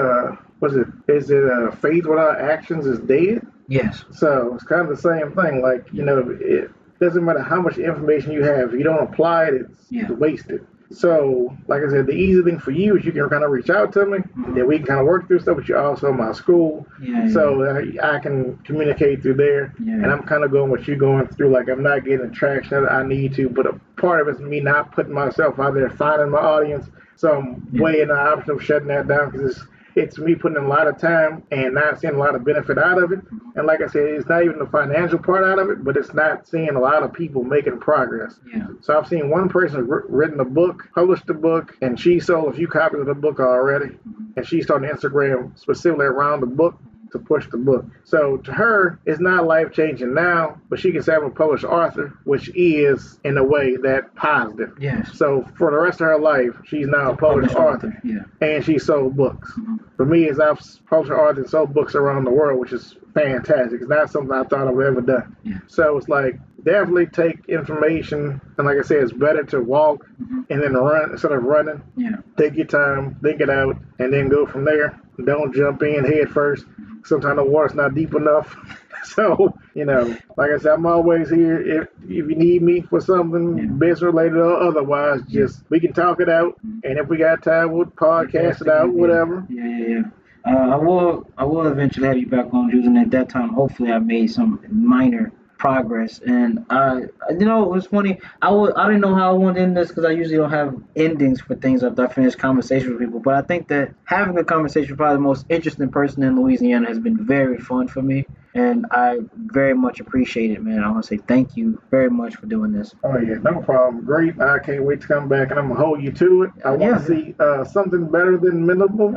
Was it? Is it faith without actions is dead? Yes. So it's kind of the same thing. Like it doesn't matter how much information you have. If you don't apply it, it's wasted. So, like I said, the easy thing for you is you can kind of reach out to me, and then we can kind of work through stuff. But you're also in my school, so I can communicate through there. Yeah. And I'm kind of going what you're going through. Like I'm not getting the traction that I need to, but a part of it's me not putting myself out there, finding my audience. So I'm weighing the option of shutting that down because it's me putting in a lot of time and not seeing a lot of benefit out of it. And like I said, it's not even the financial part out of it, but it's not seeing a lot of people making progress. Yeah. So I've seen one person written a book, published a book, and she sold a few copies of the book already. And she started Instagram specifically around the book to push the book. So to her, it's not life-changing now, but she can say I'm a published author, which is, in a way, that positive. Yes. So for the rest of her life, she's now a published author. Yeah. And she sold books. For me, as I've published authors and sold books around the world, which is fantastic. It's not something I thought I would ever done. Yeah. So it's like, definitely take information, and like I said, it's better to walk and then run instead of running. Yeah. Take your time, think it out, and then go from there. Don't jump in head first. Sometimes the water's not deep enough. So, like I said, I'm always here if you need me for something business related or otherwise, just we can talk it out. And if we got time, we'll podcast it out, whatever. Yeah. I will eventually have you back on, Jules, and at that time, hopefully, I made some minor progress. And it was funny. I didn't know how I wanted to end this because I usually don't have endings for things after I finish conversations with people. But I think that having a conversation with probably the most interesting person in Louisiana has been very fun for me. and I very much appreciate it, man. I want to say thank you very much for doing this. Oh yeah, no problem. Great. I can't wait to come back, and I'm gonna hold you to it. I want to see something better than minimum.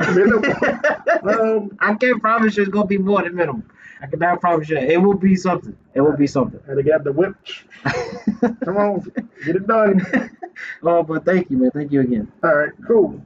I can't promise you it's gonna be more than minimum. I cannot promise you that. It will be something. It will be something. And they got the whip. Come on, get it done. Oh, but thank you, man. Thank you again. All right, cool.